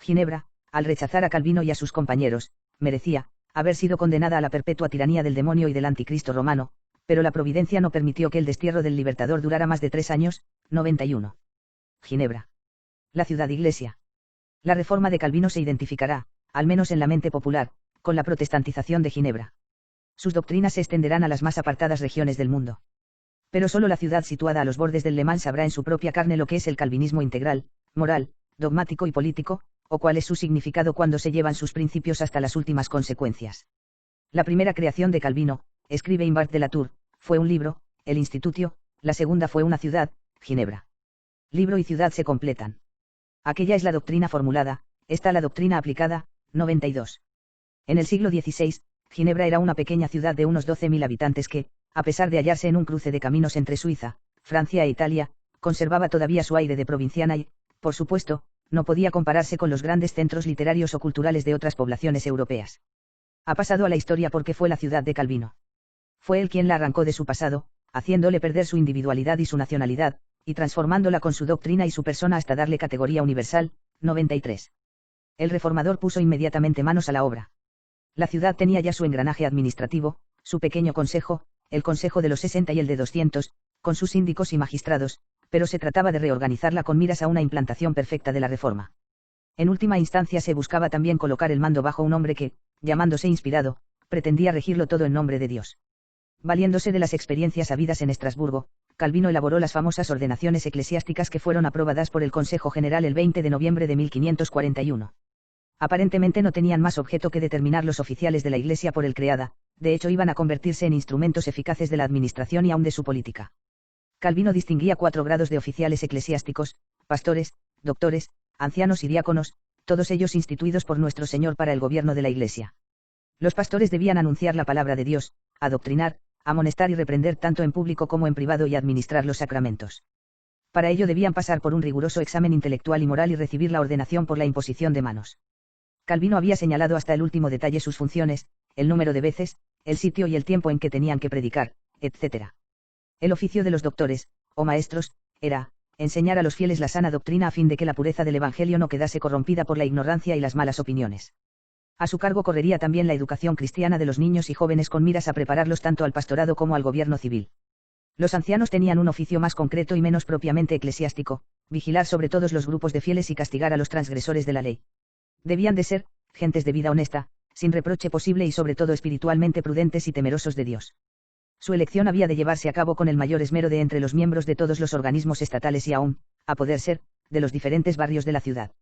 Ginebra, al rechazar a Calvino y a sus compañeros, merecía haber sido condenada a la perpetua tiranía del demonio y del anticristo romano, pero la providencia no permitió que el destierro del libertador durara más de 3 años. 91. Ginebra. La ciudad iglesia. La reforma de Calvino se identificará, al menos en la mente popular, con la protestantización de Ginebra. Sus doctrinas se extenderán a las más apartadas regiones del mundo. Pero solo la ciudad situada a los bordes del Le Mans sabrá en su propia carne lo que es el calvinismo integral, moral, dogmático y político, o cuál es su significado cuando se llevan sus principios hasta las últimas consecuencias. La primera creación de Calvino, escribe Imbart de la Tour, fue un libro, el Institutio, la segunda fue una ciudad, Ginebra. Libro y ciudad se completan. Aquella es la doctrina formulada, esta la doctrina aplicada. 92. En el siglo XVI, Ginebra era una pequeña ciudad de unos 12.000 habitantes que, a pesar de hallarse en un cruce de caminos entre Suiza, Francia e Italia, conservaba todavía su aire de provinciana y, por supuesto, no podía compararse con los grandes centros literarios o culturales de otras poblaciones europeas. Ha pasado a la historia porque fue la ciudad de Calvino. Fue él quien la arrancó de su pasado, haciéndole perder su individualidad y su nacionalidad, y transformándola con su doctrina y su persona hasta darle categoría universal. 93. El reformador puso inmediatamente manos a la obra. La ciudad tenía ya su engranaje administrativo, su pequeño consejo, el consejo de los 60 y el de 200, con sus síndicos y magistrados, pero se trataba de reorganizarla con miras a una implantación perfecta de la reforma. En última instancia se buscaba también colocar el mando bajo un hombre que, llamándose inspirado, pretendía regirlo todo en nombre de Dios. Valiéndose de las experiencias habidas en Estrasburgo, Calvino elaboró las famosas ordenaciones eclesiásticas que fueron aprobadas por el Consejo General el 20 de noviembre de 1541. Aparentemente no tenían más objeto que determinar los oficiales de la Iglesia por él creada, de hecho iban a convertirse en instrumentos eficaces de la administración y aun de su política. Calvino distinguía 4 grados de oficiales eclesiásticos: pastores, doctores, ancianos y diáconos, todos ellos instituidos por nuestro Señor para el gobierno de la Iglesia. Los pastores debían anunciar la palabra de Dios, adoctrinar, amonestar y reprender tanto en público como en privado y administrar los sacramentos. Para ello debían pasar por un riguroso examen intelectual y moral y recibir la ordenación por la imposición de manos. Calvino había señalado hasta el último detalle sus funciones, el número de veces, el sitio y el tiempo en que tenían que predicar, etc. El oficio de los doctores, o maestros, era enseñar a los fieles la sana doctrina a fin de que la pureza del Evangelio no quedase corrompida por la ignorancia y las malas opiniones. A su cargo correría también la educación cristiana de los niños y jóvenes con miras a prepararlos tanto al pastorado como al gobierno civil. Los ancianos tenían un oficio más concreto y menos propiamente eclesiástico: vigilar sobre todos los grupos de fieles y castigar a los transgresores de la ley. Debían de ser gentes de vida honesta, sin reproche posible y sobre todo espiritualmente prudentes y temerosos de Dios. Su elección había de llevarse a cabo con el mayor esmero de entre los miembros de todos los organismos estatales y aún, a poder ser, de los diferentes barrios de la ciudad.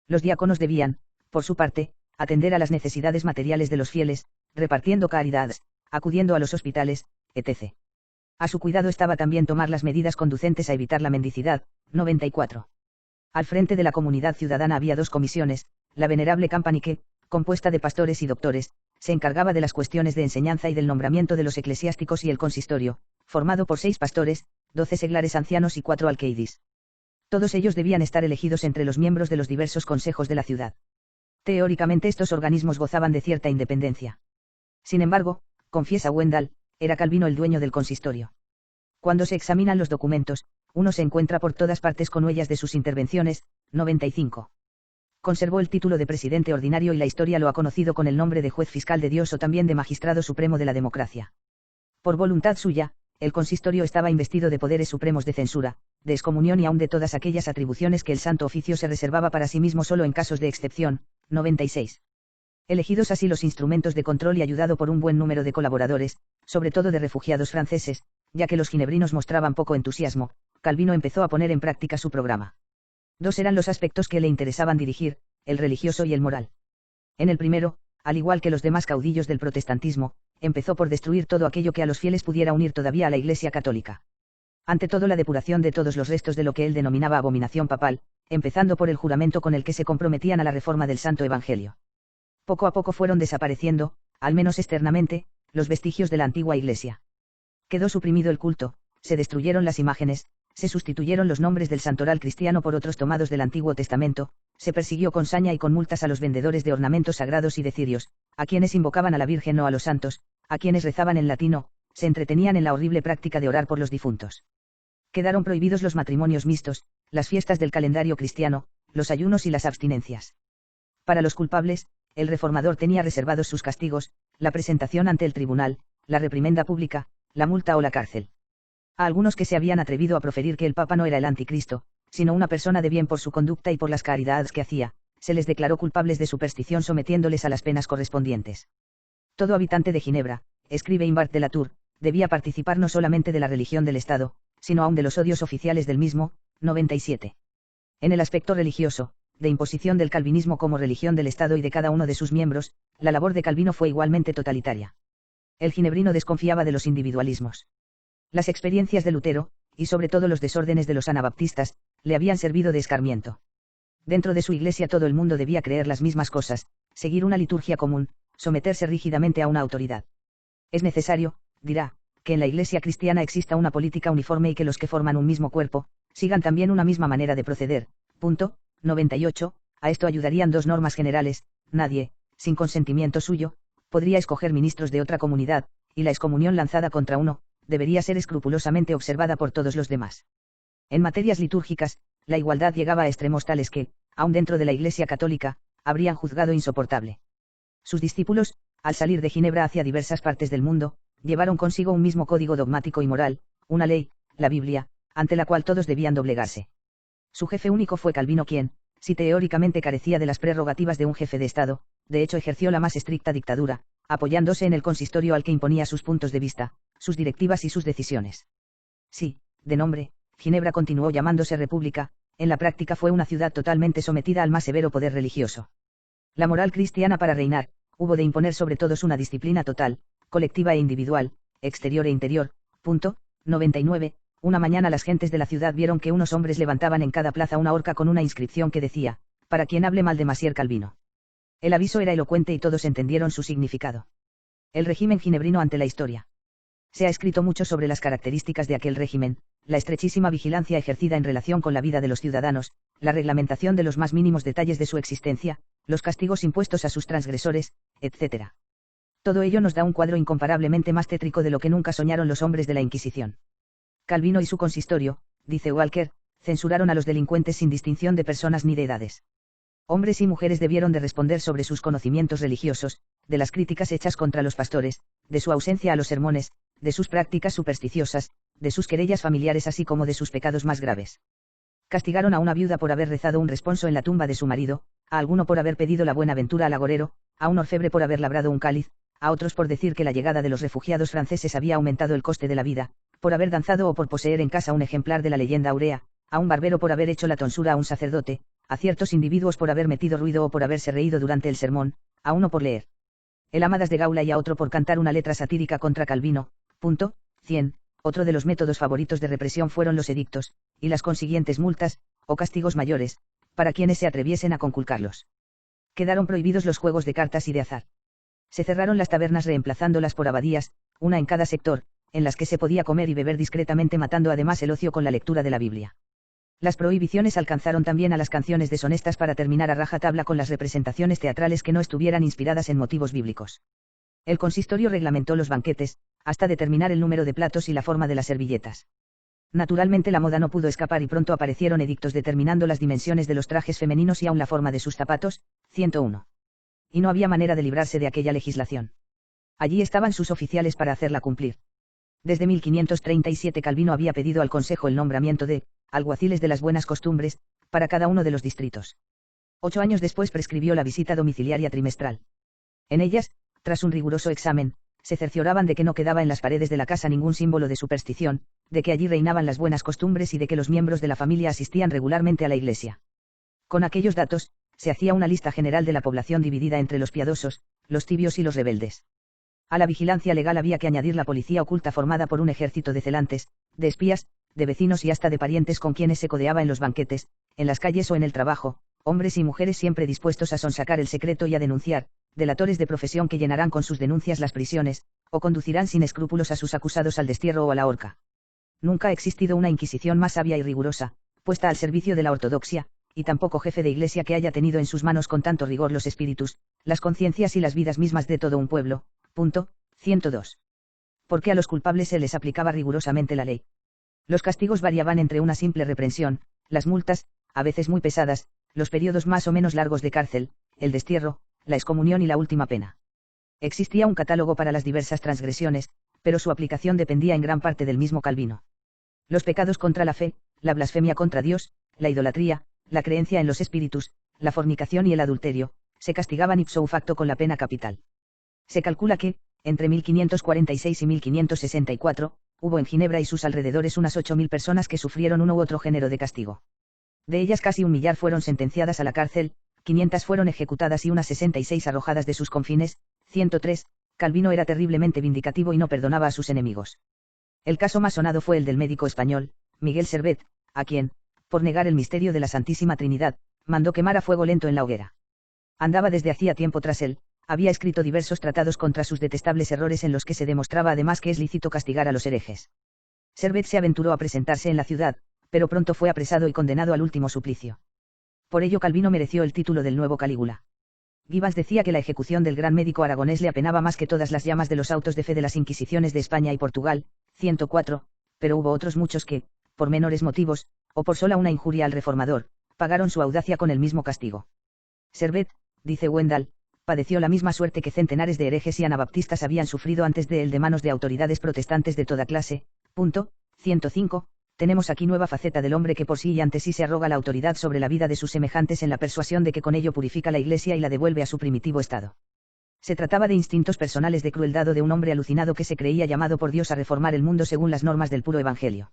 Los diáconos debían, por su parte, atender a las necesidades materiales de los fieles, repartiendo caridades, acudiendo a los hospitales, etc. A su cuidado estaba también tomar las medidas conducentes a evitar la mendicidad. 94. Al frente de la comunidad ciudadana había 2 comisiones: la venerable Company que, compuesta de pastores y doctores, se encargaba de las cuestiones de enseñanza y del nombramiento de los eclesiásticos, y el consistorio, formado por 6 pastores, 12 seglares ancianos y 4 alqueidis. Todos ellos debían estar elegidos entre los miembros de los diversos consejos de la ciudad. Teóricamente estos organismos gozaban de cierta independencia. Sin embargo, confiesa Wendell, era Calvino el dueño del consistorio. Cuando se examinan los documentos, uno se encuentra por todas partes con huellas de sus intervenciones. 95. Conservó el título de presidente ordinario y la historia lo ha conocido con el nombre de juez fiscal de Dios o también de magistrado supremo de la democracia. Por voluntad suya, el consistorio estaba investido de poderes supremos de censura, de excomunión y aun de todas aquellas atribuciones que el Santo Oficio se reservaba para sí mismo solo en casos de excepción. 96. Elegidos así los instrumentos de control y ayudado por un buen número de colaboradores, sobre todo de refugiados franceses, ya que los ginebrinos mostraban poco entusiasmo, Calvino empezó a poner en práctica su programa. 2 eran los aspectos que le interesaban dirigir: el religioso y el moral. En el primero, al igual que los demás caudillos del protestantismo, empezó por destruir todo aquello que a los fieles pudiera unir todavía a la Iglesia católica. Ante todo, la depuración de todos los restos de lo que él denominaba abominación papal, empezando por el juramento con el que se comprometían a la reforma del Santo Evangelio. Poco a poco fueron desapareciendo, al menos externamente, los vestigios de la antigua Iglesia. Quedó suprimido el culto, se destruyeron las imágenes, se sustituyeron los nombres del santoral cristiano por otros tomados del Antiguo Testamento, se persiguió con saña y con multas a los vendedores de ornamentos sagrados y de cirios, a quienes invocaban a la Virgen o a los santos, a quienes rezaban en latino, se entretenían en la horrible práctica de orar por los difuntos. Quedaron prohibidos los matrimonios mixtos, las fiestas del calendario cristiano, los ayunos y las abstinencias. Para los culpables, el reformador tenía reservados sus castigos: la presentación ante el tribunal, la reprimenda pública, la multa o la cárcel. A algunos que se habían atrevido a proferir que el Papa no era el anticristo, sino una persona de bien por su conducta y por las caridades que hacía, se les declaró culpables de superstición sometiéndoles a las penas correspondientes. Todo habitante de Ginebra, escribe Imbart de la Tour, debía participar no solamente de la religión del Estado, sino aun de los odios oficiales del mismo. 97. En el aspecto religioso, de imposición del calvinismo como religión del Estado y de cada uno de sus miembros, la labor de Calvino fue igualmente totalitaria. El ginebrino desconfiaba de los individualismos. Las experiencias de Lutero, y sobre todo los desórdenes de los anabaptistas, le habían servido de escarmiento. Dentro de su iglesia todo el mundo debía creer las mismas cosas, seguir una liturgia común, someterse rígidamente a una autoridad. Es necesario, dirá, que en la iglesia cristiana exista una política uniforme y que los que forman un mismo cuerpo, sigan también una misma manera de proceder. 98. A esto ayudarían 2 normas generales: nadie, sin consentimiento suyo, podría escoger ministros de otra comunidad, y la excomunión lanzada contra uno, debería ser escrupulosamente observada por todos los demás. En materias litúrgicas, la igualdad llegaba a extremos tales que, aun dentro de la Iglesia católica, habrían juzgado insoportable. Sus discípulos, al salir de Ginebra hacia diversas partes del mundo, llevaron consigo un mismo código dogmático y moral, una ley, la Biblia, ante la cual todos debían doblegarse. Su jefe único fue Calvino quien, si teóricamente carecía de las prerrogativas de un jefe de Estado, de hecho ejerció la más estricta dictadura, apoyándose en el consistorio al que imponía sus puntos de vista, sus directivas y sus decisiones. Sí, de nombre, Ginebra continuó llamándose República, en la práctica fue una ciudad totalmente sometida al más severo poder religioso. La moral cristiana para reinar, hubo de imponer sobre todos una disciplina total, colectiva e individual, exterior e interior. 99. Una mañana las gentes de la ciudad vieron que unos hombres levantaban en cada plaza una horca con una inscripción que decía, para quien hable mal de Masier Calvino. El aviso era elocuente y todos entendieron su significado. El régimen ginebrino ante la historia. Se ha escrito mucho sobre las características de aquel régimen, la estrechísima vigilancia ejercida en relación con la vida de los ciudadanos, la reglamentación de los más mínimos detalles de su existencia, los castigos impuestos a sus transgresores, etc. Todo ello nos da un cuadro incomparablemente más tétrico de lo que nunca soñaron los hombres de la Inquisición. Calvino y su consistorio, dice Walker, censuraron a los delincuentes sin distinción de personas ni de edades. Hombres y mujeres debieron de responder sobre sus conocimientos religiosos, de las críticas hechas contra los pastores, de su ausencia a los sermones, de sus prácticas supersticiosas, de sus querellas familiares así como de sus pecados más graves. Castigaron a una viuda por haber rezado un responso en la tumba de su marido, a alguno por haber pedido la buena ventura al agorero, a un orfebre por haber labrado un cáliz, a otros por decir que la llegada de los refugiados franceses había aumentado el coste de la vida, por haber danzado o por poseer en casa un ejemplar de la leyenda áurea, a un barbero por haber hecho la tonsura a un sacerdote, a ciertos individuos por haber metido ruido o por haberse reído durante el sermón, a uno por leer el Amadas de Gaula y a otro por cantar una letra satírica contra Calvino. 100. Otro de los métodos favoritos de represión fueron los edictos, y las consiguientes multas, o castigos mayores, para quienes se atreviesen a conculcarlos. Quedaron prohibidos los juegos de cartas y de azar. Se cerraron las tabernas reemplazándolas por abadías, una en cada sector, en las que se podía comer y beber discretamente matando además el ocio con la lectura de la Biblia. Las prohibiciones alcanzaron también a las canciones deshonestas para terminar a rajatabla con las representaciones teatrales que no estuvieran inspiradas en motivos bíblicos. El consistorio reglamentó los banquetes, hasta determinar el número de platos y la forma de las servilletas. Naturalmente la moda no pudo escapar y pronto aparecieron edictos determinando las dimensiones de los trajes femeninos y aun la forma de sus zapatos. 101. Y no había manera de librarse de aquella legislación. Allí estaban sus oficiales para hacerla cumplir. Desde 1537 Calvino había pedido al Consejo el nombramiento de alguaciles de las buenas costumbres, para cada uno de los distritos. 8 años después prescribió la visita domiciliaria trimestral. En ellas, tras un riguroso examen, se cercioraban de que no quedaba en las paredes de la casa ningún símbolo de superstición, de que allí reinaban las buenas costumbres y de que los miembros de la familia asistían regularmente a la iglesia. Con aquellos datos, se hacía una lista general de la población dividida entre los piadosos, los tibios y los rebeldes. A la vigilancia legal había que añadir la policía oculta formada por un ejército de celantes, de espías, de vecinos y hasta de parientes con quienes se codeaba en los banquetes, en las calles o en el trabajo, hombres y mujeres siempre dispuestos a sonsacar el secreto y a denunciar, delatores de profesión que llenarán con sus denuncias las prisiones, o conducirán sin escrúpulos a sus acusados al destierro o a la horca. Nunca ha existido una inquisición más sabia y rigurosa, puesta al servicio de la ortodoxia, y tampoco jefe de iglesia que haya tenido en sus manos con tanto rigor los espíritus, las conciencias y las vidas mismas de todo un pueblo. 102. Porque a los culpables se les aplicaba rigurosamente la ley. Los castigos variaban entre una simple reprensión, las multas, a veces muy pesadas, los periodos más o menos largos de cárcel, el destierro, la excomunión y la última pena. Existía un catálogo para las diversas transgresiones, pero su aplicación dependía en gran parte del mismo Calvino. Los pecados contra la fe, la blasfemia contra Dios, la idolatría, la creencia en los espíritus, la fornicación y el adulterio, se castigaban ipso facto con la pena capital. Se calcula que, entre 1546 y 1564, hubo en Ginebra y sus alrededores unas 8.000 personas que sufrieron uno u otro género de castigo. De ellas casi 1 millar fueron sentenciadas a la cárcel, 500 fueron ejecutadas y unas 66 arrojadas de sus confines. 103. Calvino era terriblemente vindicativo y no perdonaba a sus enemigos. El caso más sonado fue el del médico español, Miguel Servet, a quien, por negar el misterio de la Santísima Trinidad, mandó quemar a fuego lento en la hoguera. Andaba desde hacía tiempo tras él, había escrito diversos tratados contra sus detestables errores en los que se demostraba además que es lícito castigar a los herejes. Servet se aventuró a presentarse en la ciudad, pero pronto fue apresado y condenado al último suplicio. Por ello Calvino mereció el título del nuevo Calígula. Gibbons decía que la ejecución del gran médico aragonés le apenaba más que todas las llamas de los autos de fe de las inquisiciones de España y Portugal. 104, pero hubo otros muchos que, por menores motivos, o por sola una injuria al reformador, pagaron su audacia con el mismo castigo. Servet, dice Wendell, padeció la misma suerte que centenares de herejes y anabaptistas habían sufrido antes de él de manos de autoridades protestantes de toda clase. 105. Tenemos aquí nueva faceta del hombre que por sí y ante sí se arroga la autoridad sobre la vida de sus semejantes en la persuasión de que con ello purifica la Iglesia y la devuelve a su primitivo estado. Se trataba de instintos personales de crueldad o de un hombre alucinado que se creía llamado por Dios a reformar el mundo según las normas del puro Evangelio.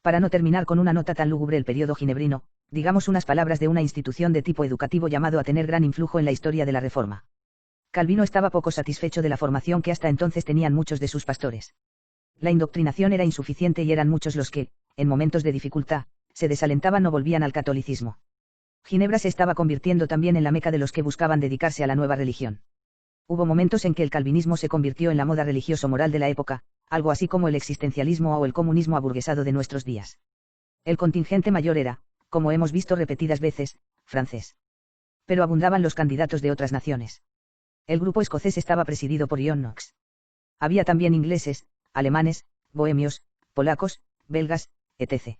Para no terminar con una nota tan lúgubre el periodo ginebrino, digamos unas palabras de una institución de tipo educativo llamado a tener gran influjo en la historia de la Reforma. Calvino estaba poco satisfecho de la formación que hasta entonces tenían muchos de sus pastores. La indoctrinación era insuficiente y eran muchos los que, en momentos de dificultad, se desalentaban o volvían al catolicismo. Ginebra se estaba convirtiendo también en la meca de los que buscaban dedicarse a la nueva religión. Hubo momentos en que el calvinismo se convirtió en la moda religioso-moral de la época, algo así como el existencialismo o el comunismo aburguesado de nuestros días. El contingente mayor era, como hemos visto repetidas veces, francés. Pero abundaban los candidatos de otras naciones. El grupo escocés estaba presidido por John Knox. Había también ingleses, alemanes, bohemios, polacos, belgas, etc.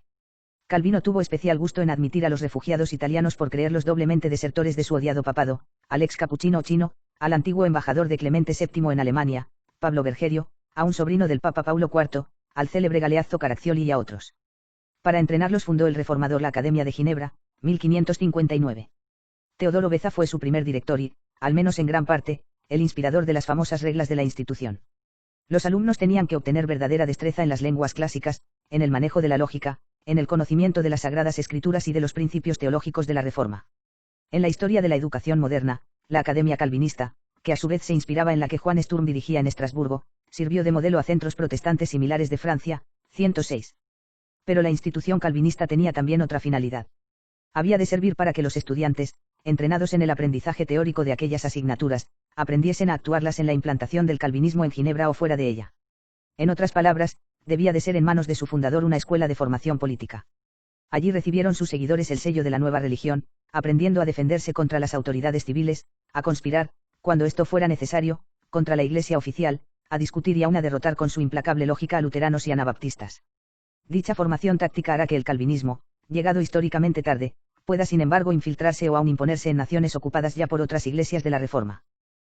Calvino tuvo especial gusto en admitir a los refugiados italianos por creerlos doblemente desertores de su odiado papado, al ex capuchino chino, al antiguo embajador de Clemente VII en Alemania, Pablo Bergerio, a un sobrino del Papa Paulo IV, al célebre Galeazzo Caraccioli y a otros. Para entrenarlos fundó el reformador la Academia de Ginebra, 1559. Teodoro Beza fue su primer director y, al menos en gran parte, el inspirador de las famosas reglas de la institución. Los alumnos tenían que obtener verdadera destreza en las lenguas clásicas, en el manejo de la lógica, en el conocimiento de las sagradas escrituras y de los principios teológicos de la Reforma. En la historia de la educación moderna, la Academia Calvinista, que a su vez se inspiraba en la que Juan Sturm dirigía en Estrasburgo, sirvió de modelo a centros protestantes similares de Francia, 106. Pero la institución calvinista tenía también otra finalidad. Había de servir para que los estudiantes, entrenados en el aprendizaje teórico de aquellas asignaturas, aprendiesen a actuarlas en la implantación del calvinismo en Ginebra o fuera de ella. En otras palabras, debía de ser en manos de su fundador una escuela de formación política. Allí recibieron sus seguidores el sello de la nueva religión, aprendiendo a defenderse contra las autoridades civiles, a conspirar, cuando esto fuera necesario, contra la Iglesia oficial, a discutir y aún a derrotar con su implacable lógica a luteranos y anabaptistas. Dicha formación táctica hará que el calvinismo, llegado históricamente tarde, pueda sin embargo infiltrarse o aún imponerse en naciones ocupadas ya por otras iglesias de la Reforma.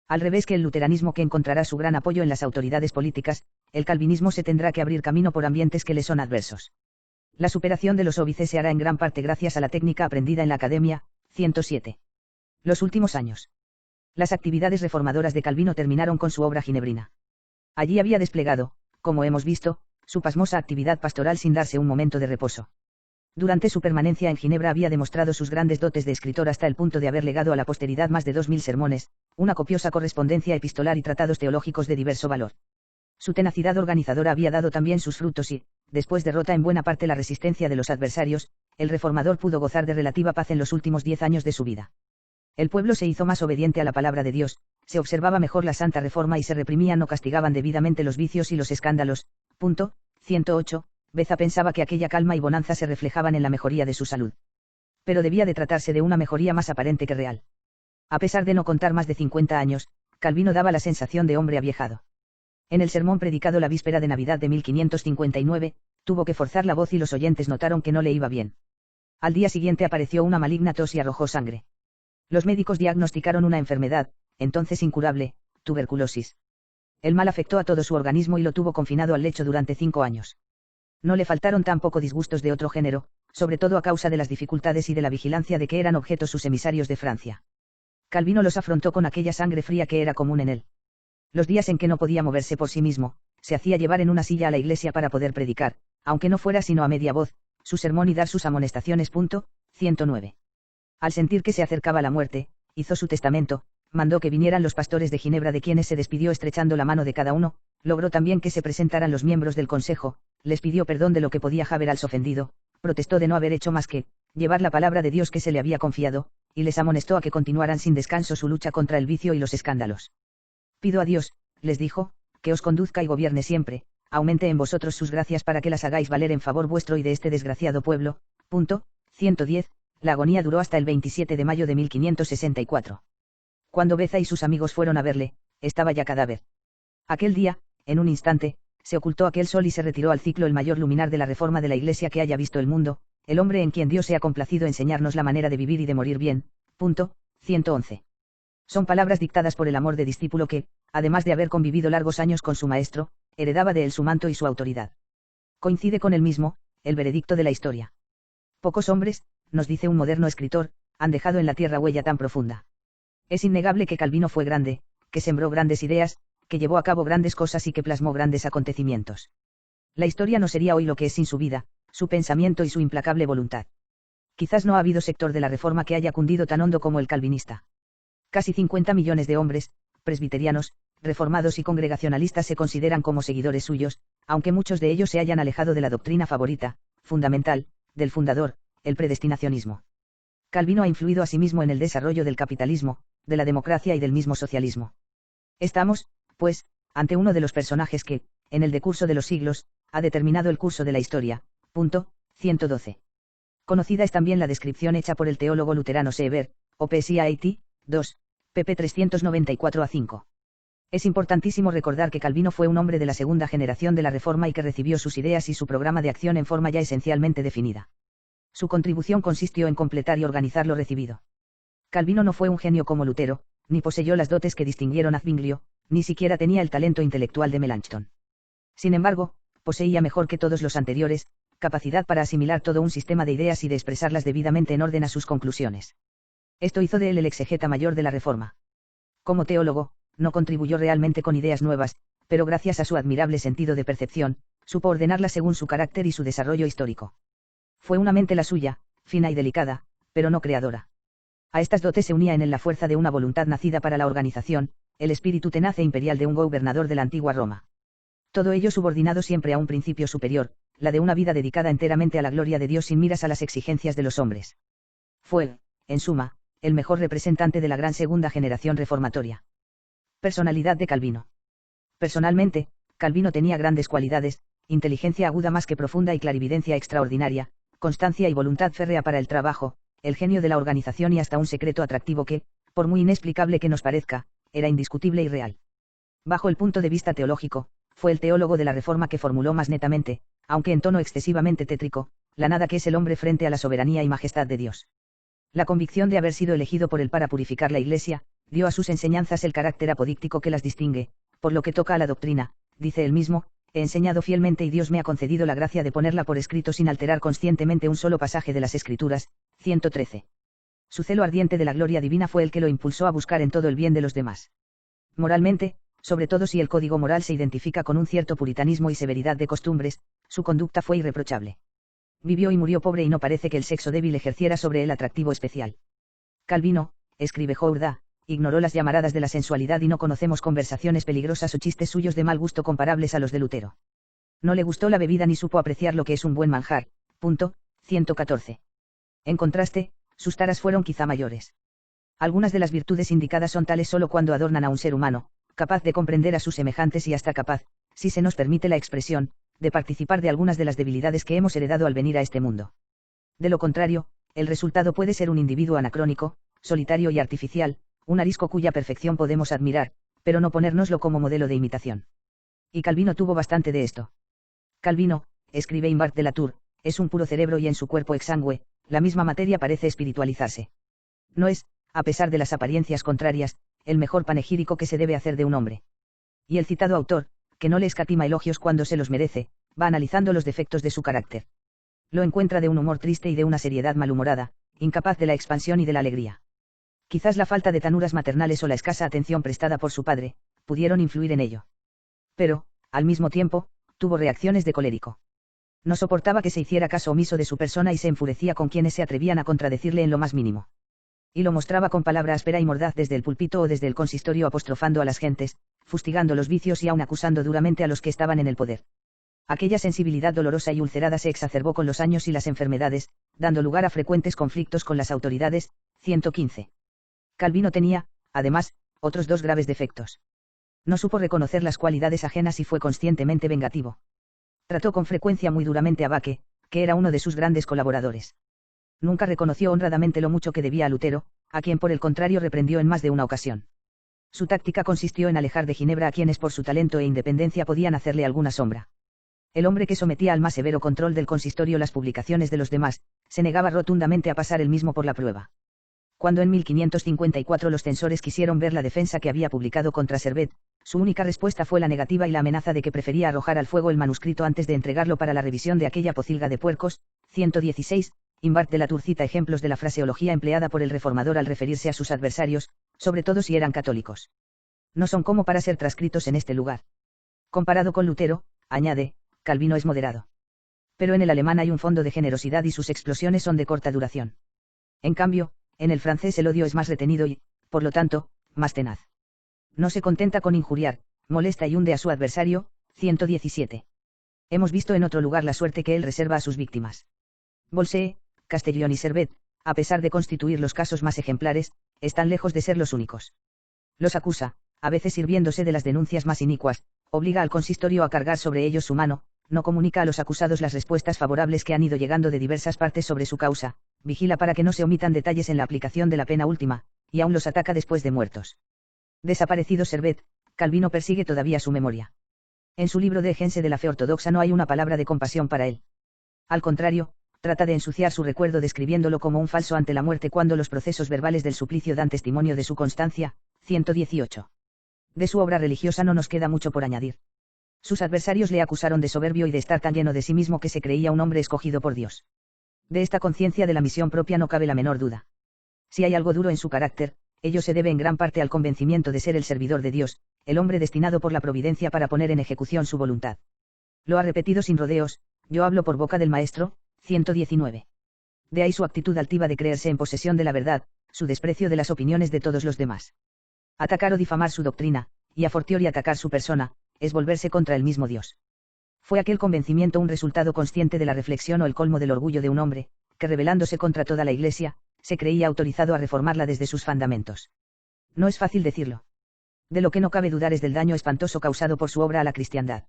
Al revés que el luteranismo, que encontrará su gran apoyo en las autoridades políticas, el calvinismo se tendrá que abrir camino por ambientes que le son adversos. La superación de los óbices se hará en gran parte gracias a la técnica aprendida en la Academia, 107. Los últimos años. Las actividades reformadoras de Calvino terminaron con su obra ginebrina. Allí había desplegado, como hemos visto, su pasmosa actividad pastoral sin darse un momento de reposo. Durante su permanencia en Ginebra había demostrado sus grandes dotes de escritor hasta el punto de haber legado a la posteridad más de 2000 sermones, una copiosa correspondencia epistolar y tratados teológicos de diverso valor. Su tenacidad organizadora había dado también sus frutos y, después derrota en buena parte la resistencia de los adversarios, el reformador pudo gozar de relativa paz en los últimos 10 años de su vida. El pueblo se hizo más obediente a la palabra de Dios, se observaba mejor la Santa Reforma y se reprimían o castigaban debidamente los vicios y los escándalos. 108. Beza pensaba que aquella calma y bonanza se reflejaban en la mejoría de su salud. Pero debía de tratarse de una mejoría más aparente que real. A pesar de no contar más de 50 años, Calvino daba la sensación de hombre aviejado. En el sermón predicado la víspera de Navidad de 1559, tuvo que forzar la voz y los oyentes notaron que no le iba bien. Al día siguiente apareció una maligna tos y arrojó sangre. Los médicos diagnosticaron una enfermedad, entonces incurable, tuberculosis. El mal afectó a todo su organismo y lo tuvo confinado al lecho durante 5 años. No le faltaron tampoco disgustos de otro género, sobre todo a causa de las dificultades y de la vigilancia de que eran objeto sus emisarios de Francia. Calvino los afrontó con aquella sangre fría que era común en él. Los días en que no podía moverse por sí mismo, se hacía llevar en una silla a la iglesia para poder predicar, aunque no fuera sino a media voz, su sermón y dar sus amonestaciones. 109. Al sentir que se acercaba la muerte, hizo su testamento, mandó que vinieran los pastores de Ginebra, de quienes se despidió estrechando la mano de cada uno, logró también que se presentaran los miembros del consejo, les pidió perdón de lo que podía haber als ofendido, protestó de no haber hecho más que llevar la palabra de Dios que se le había confiado, y les amonestó a que continuaran sin descanso su lucha contra el vicio y los escándalos. Pido a Dios, les dijo, que os conduzca y gobierne siempre, aumente en vosotros sus gracias para que las hagáis valer en favor vuestro y de este desgraciado pueblo. 110. La agonía duró hasta el 27 de mayo de 1564. Cuando Beza y sus amigos fueron a verle, estaba ya cadáver. Aquel día, en un instante, se ocultó aquel sol y se retiró al ciclo el mayor luminar de la reforma de la Iglesia que haya visto el mundo, el hombre en quien Dios se ha complacido enseñarnos la manera de vivir y de morir bien. 111. Son palabras dictadas por el amor de discípulo que, además de haber convivido largos años con su maestro, heredaba de él su manto y su autoridad. Coincide con él mismo, el veredicto de la historia. Pocos hombres, nos dice un moderno escritor, han dejado en la tierra huella tan profunda. Es innegable que Calvino fue grande, que sembró grandes ideas, que llevó a cabo grandes cosas y que plasmó grandes acontecimientos. La historia no sería hoy lo que es sin su vida, su pensamiento y su implacable voluntad. Quizás no ha habido sector de la Reforma que haya cundido tan hondo como el calvinista. Casi 50 millones de hombres, presbiterianos, reformados y congregacionalistas se consideran como seguidores suyos, aunque muchos de ellos se hayan alejado de la doctrina favorita, fundamental, del fundador, el predestinacionismo. Calvino ha influido asimismo en el desarrollo del capitalismo, de la democracia y del mismo socialismo. Estamos, pues, ante uno de los personajes que, en el decurso de los siglos, ha determinado el curso de la historia. Punto 112. Conocida es también la descripción hecha por el teólogo luterano Seeber, OPSIAT, 2, pp 394-5. Es importantísimo recordar que Calvino fue un hombre de la segunda generación de la Reforma y que recibió sus ideas y su programa de acción en forma ya esencialmente definida. Su contribución consistió en completar y organizar lo recibido. Calvino no fue un genio como Lutero, ni poseyó las dotes que distinguieron a Zwinglio, ni siquiera tenía el talento intelectual de Melanchthon. Sin embargo, poseía mejor que todos los anteriores, capacidad para asimilar todo un sistema de ideas y de expresarlas debidamente en orden a sus conclusiones. Esto hizo de él el exegeta mayor de la Reforma. Como teólogo, no contribuyó realmente con ideas nuevas, pero gracias a su admirable sentido de percepción, supo ordenarlas según su carácter y su desarrollo histórico. Fue una mente la suya, fina y delicada, pero no creadora. A estas dotes se unía en él la fuerza de una voluntad nacida para la organización, el espíritu tenaz e imperial de un gobernador de la antigua Roma. Todo ello subordinado siempre a un principio superior, la de una vida dedicada enteramente a la gloria de Dios sin miras a las exigencias de los hombres. Fue, en suma, el mejor representante de la gran segunda generación reformatoria. Personalidad de Calvino. Personalmente, Calvino tenía grandes cualidades, inteligencia aguda más que profunda y clarividencia extraordinaria, constancia y voluntad férrea para el trabajo, el genio de la organización y hasta un secreto atractivo que, por muy inexplicable que nos parezca, era indiscutible y real. Bajo el punto de vista teológico, fue el teólogo de la Reforma que formuló más netamente, aunque en tono excesivamente tétrico, la nada que es el hombre frente a la soberanía y majestad de Dios. La convicción de haber sido elegido por él para purificar la Iglesia, dio a sus enseñanzas el carácter apodíctico que las distingue, por lo que toca a la doctrina, dice él mismo, he enseñado fielmente y Dios me ha concedido la gracia de ponerla por escrito sin alterar conscientemente un solo pasaje de las Escrituras. 113. Su celo ardiente de la gloria divina fue el que lo impulsó a buscar en todo el bien de los demás. Moralmente, sobre todo si el código moral se identifica con un cierto puritanismo y severidad de costumbres, su conducta fue irreprochable. Vivió y murió pobre y no parece que el sexo débil ejerciera sobre él atractivo especial. Calvino, escribe Jourda, ignoró las llamaradas de la sensualidad y no conocemos conversaciones peligrosas o chistes suyos de mal gusto comparables a los de Lutero. No le gustó la bebida ni supo apreciar lo que es un buen manjar. Punto 114. En contraste, sus taras fueron quizá mayores. Algunas de las virtudes indicadas son tales solo cuando adornan a un ser humano, capaz de comprender a sus semejantes y hasta capaz, si se nos permite la expresión, de participar de algunas de las debilidades que hemos heredado al venir a este mundo. De lo contrario, el resultado puede ser un individuo anacrónico, solitario y artificial, un arisco cuya perfección podemos admirar, pero no ponérnoslo como modelo de imitación. Y Calvino tuvo bastante de esto. Calvino, escribe Imbart de la Tour, es un puro cerebro y en su cuerpo exangüe, la misma materia parece espiritualizarse. No es, a pesar de las apariencias contrarias, el mejor panegírico que se debe hacer de un hombre. Y el citado autor, que no le escatima elogios cuando se los merece, va analizando los defectos de su carácter. Lo encuentra de un humor triste y de una seriedad malhumorada, incapaz de la expansión y de la alegría. Quizás la falta de tanuras maternales o la escasa atención prestada por su padre, pudieron influir en ello. Pero, al mismo tiempo, tuvo reacciones de colérico. No soportaba que se hiciera caso omiso de su persona y se enfurecía con quienes se atrevían a contradecirle en lo más mínimo. Y lo mostraba con palabra áspera y mordaz desde el púlpito o desde el consistorio apostrofando a las gentes, fustigando los vicios y aun acusando duramente a los que estaban en el poder. Aquella sensibilidad dolorosa y ulcerada se exacerbó con los años y las enfermedades, dando lugar a frecuentes conflictos con las autoridades. 115. Calvino tenía, además, otros dos graves defectos. No supo reconocer las cualidades ajenas y fue conscientemente vengativo. Trató con frecuencia muy duramente a Backe, que era uno de sus grandes colaboradores. Nunca reconoció honradamente lo mucho que debía a Lutero, a quien por el contrario reprendió en más de una ocasión. Su táctica consistió en alejar de Ginebra a quienes por su talento e independencia podían hacerle alguna sombra. El hombre que sometía al más severo control del consistorio las publicaciones de los demás, se negaba rotundamente a pasar él mismo por la prueba. Cuando en 1554 los censores quisieron ver la defensa que había publicado contra Servet, su única respuesta fue la negativa y la amenaza de que prefería arrojar al fuego el manuscrito antes de entregarlo para la revisión de aquella pocilga de puercos. 116. Imbart de la Tour cita ejemplos de la fraseología empleada por el reformador al referirse a sus adversarios, sobre todo si eran católicos. No son como para ser transcritos en este lugar. Comparado con Lutero, añade, Calvino es moderado. Pero en el alemán hay un fondo de generosidad y sus explosiones son de corta duración. En cambio, en el francés el odio es más retenido y, por lo tanto, más tenaz. No se contenta con injuriar, molesta y hunde a su adversario. 117. Hemos visto en otro lugar la suerte que él reserva a sus víctimas. Bolsee, Castellón y Servet, a pesar de constituir los casos más ejemplares, están lejos de ser los únicos. Los acusa, a veces sirviéndose de las denuncias más inicuas, obliga al consistorio a cargar sobre ellos su mano, no comunica a los acusados las respuestas favorables que han ido llegando de diversas partes sobre su causa, vigila para que no se omitan detalles en la aplicación de la pena última, y aún los ataca después de muertos. Desaparecido Servet, Calvino persigue todavía su memoria. En su libro de Defensa de la fe ortodoxa no hay una palabra de compasión para él. Al contrario, trata de ensuciar su recuerdo describiéndolo como un falso ante la muerte cuando los procesos verbales del suplicio dan testimonio de su constancia. 118. De su obra religiosa no nos queda mucho por añadir. Sus adversarios le acusaron de soberbio y de estar tan lleno de sí mismo que se creía un hombre escogido por Dios. De esta conciencia de la misión propia no cabe la menor duda. Si hay algo duro en su carácter, ello se debe en gran parte al convencimiento de ser el servidor de Dios, el hombre destinado por la providencia para poner en ejecución su voluntad. Lo ha repetido sin rodeos, yo hablo por boca del Maestro. 119. De ahí su actitud altiva de creerse en posesión de la verdad, su desprecio de las opiniones de todos los demás. Atacar o difamar su doctrina, y a fortiori atacar su persona, es volverse contra el mismo Dios. Fue aquel convencimiento un resultado consciente de la reflexión o el colmo del orgullo de un hombre, que rebelándose contra toda la Iglesia, se creía autorizado a reformarla desde sus fundamentos. No es fácil decirlo. De lo que no cabe dudar es del daño espantoso causado por su obra a la cristiandad.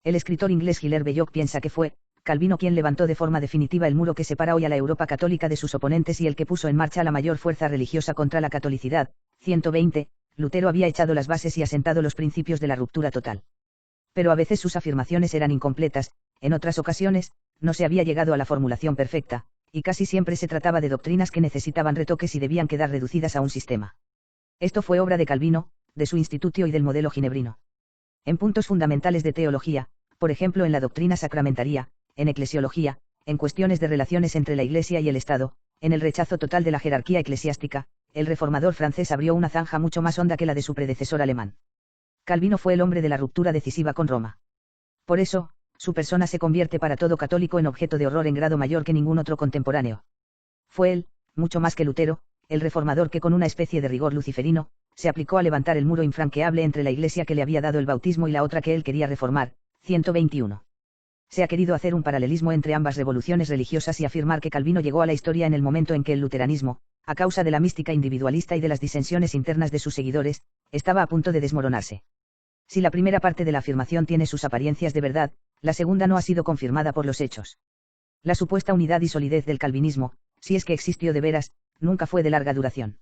El escritor inglés Hilaire Belloc piensa que fue Calvino quien levantó de forma definitiva el muro que separa hoy a la Europa católica de sus oponentes y el que puso en marcha la mayor fuerza religiosa contra la catolicidad. 120. Lutero había echado las bases y asentado los principios de la ruptura total. Pero a veces sus afirmaciones eran incompletas, en otras ocasiones, no se había llegado a la formulación perfecta, y casi siempre se trataba de doctrinas que necesitaban retoques y debían quedar reducidas a un sistema. Esto fue obra de Calvino, de su Institutio y del modelo ginebrino. En puntos fundamentales de teología, por ejemplo en la doctrina sacramentaria, en eclesiología, en cuestiones de relaciones entre la Iglesia y el Estado, en el rechazo total de la jerarquía eclesiástica, el reformador francés abrió una zanja mucho más honda que la de su predecesor alemán. Calvino fue el hombre de la ruptura decisiva con Roma. Por eso, su persona se convierte para todo católico en objeto de horror en grado mayor que ningún otro contemporáneo. Fue él, mucho más que Lutero, el reformador que con una especie de rigor luciferino, se aplicó a levantar el muro infranqueable entre la Iglesia que le había dado el bautismo y la otra que él quería reformar. 121. Se ha querido hacer un paralelismo entre ambas revoluciones religiosas y afirmar que Calvino llegó a la historia en el momento en que el luteranismo, a causa de la mística individualista y de las disensiones internas de sus seguidores, estaba a punto de desmoronarse. Si la primera parte de la afirmación tiene sus apariencias de verdad, la segunda no ha sido confirmada por los hechos. La supuesta unidad y solidez del calvinismo, si es que existió de veras, nunca fue de larga duración.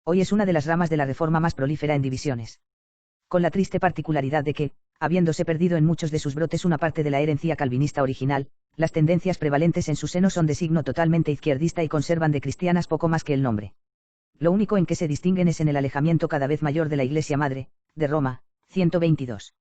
Hoy es una de las ramas de la Reforma más prolífera en divisiones. Con la triste particularidad de que, habiéndose perdido en muchos de sus brotes una parte de la herencia calvinista original, las tendencias prevalentes en su seno son de signo totalmente izquierdista y conservan de cristianas poco más que el nombre. Lo único en que se distinguen es en el alejamiento cada vez mayor de la Iglesia Madre, de Roma. 122.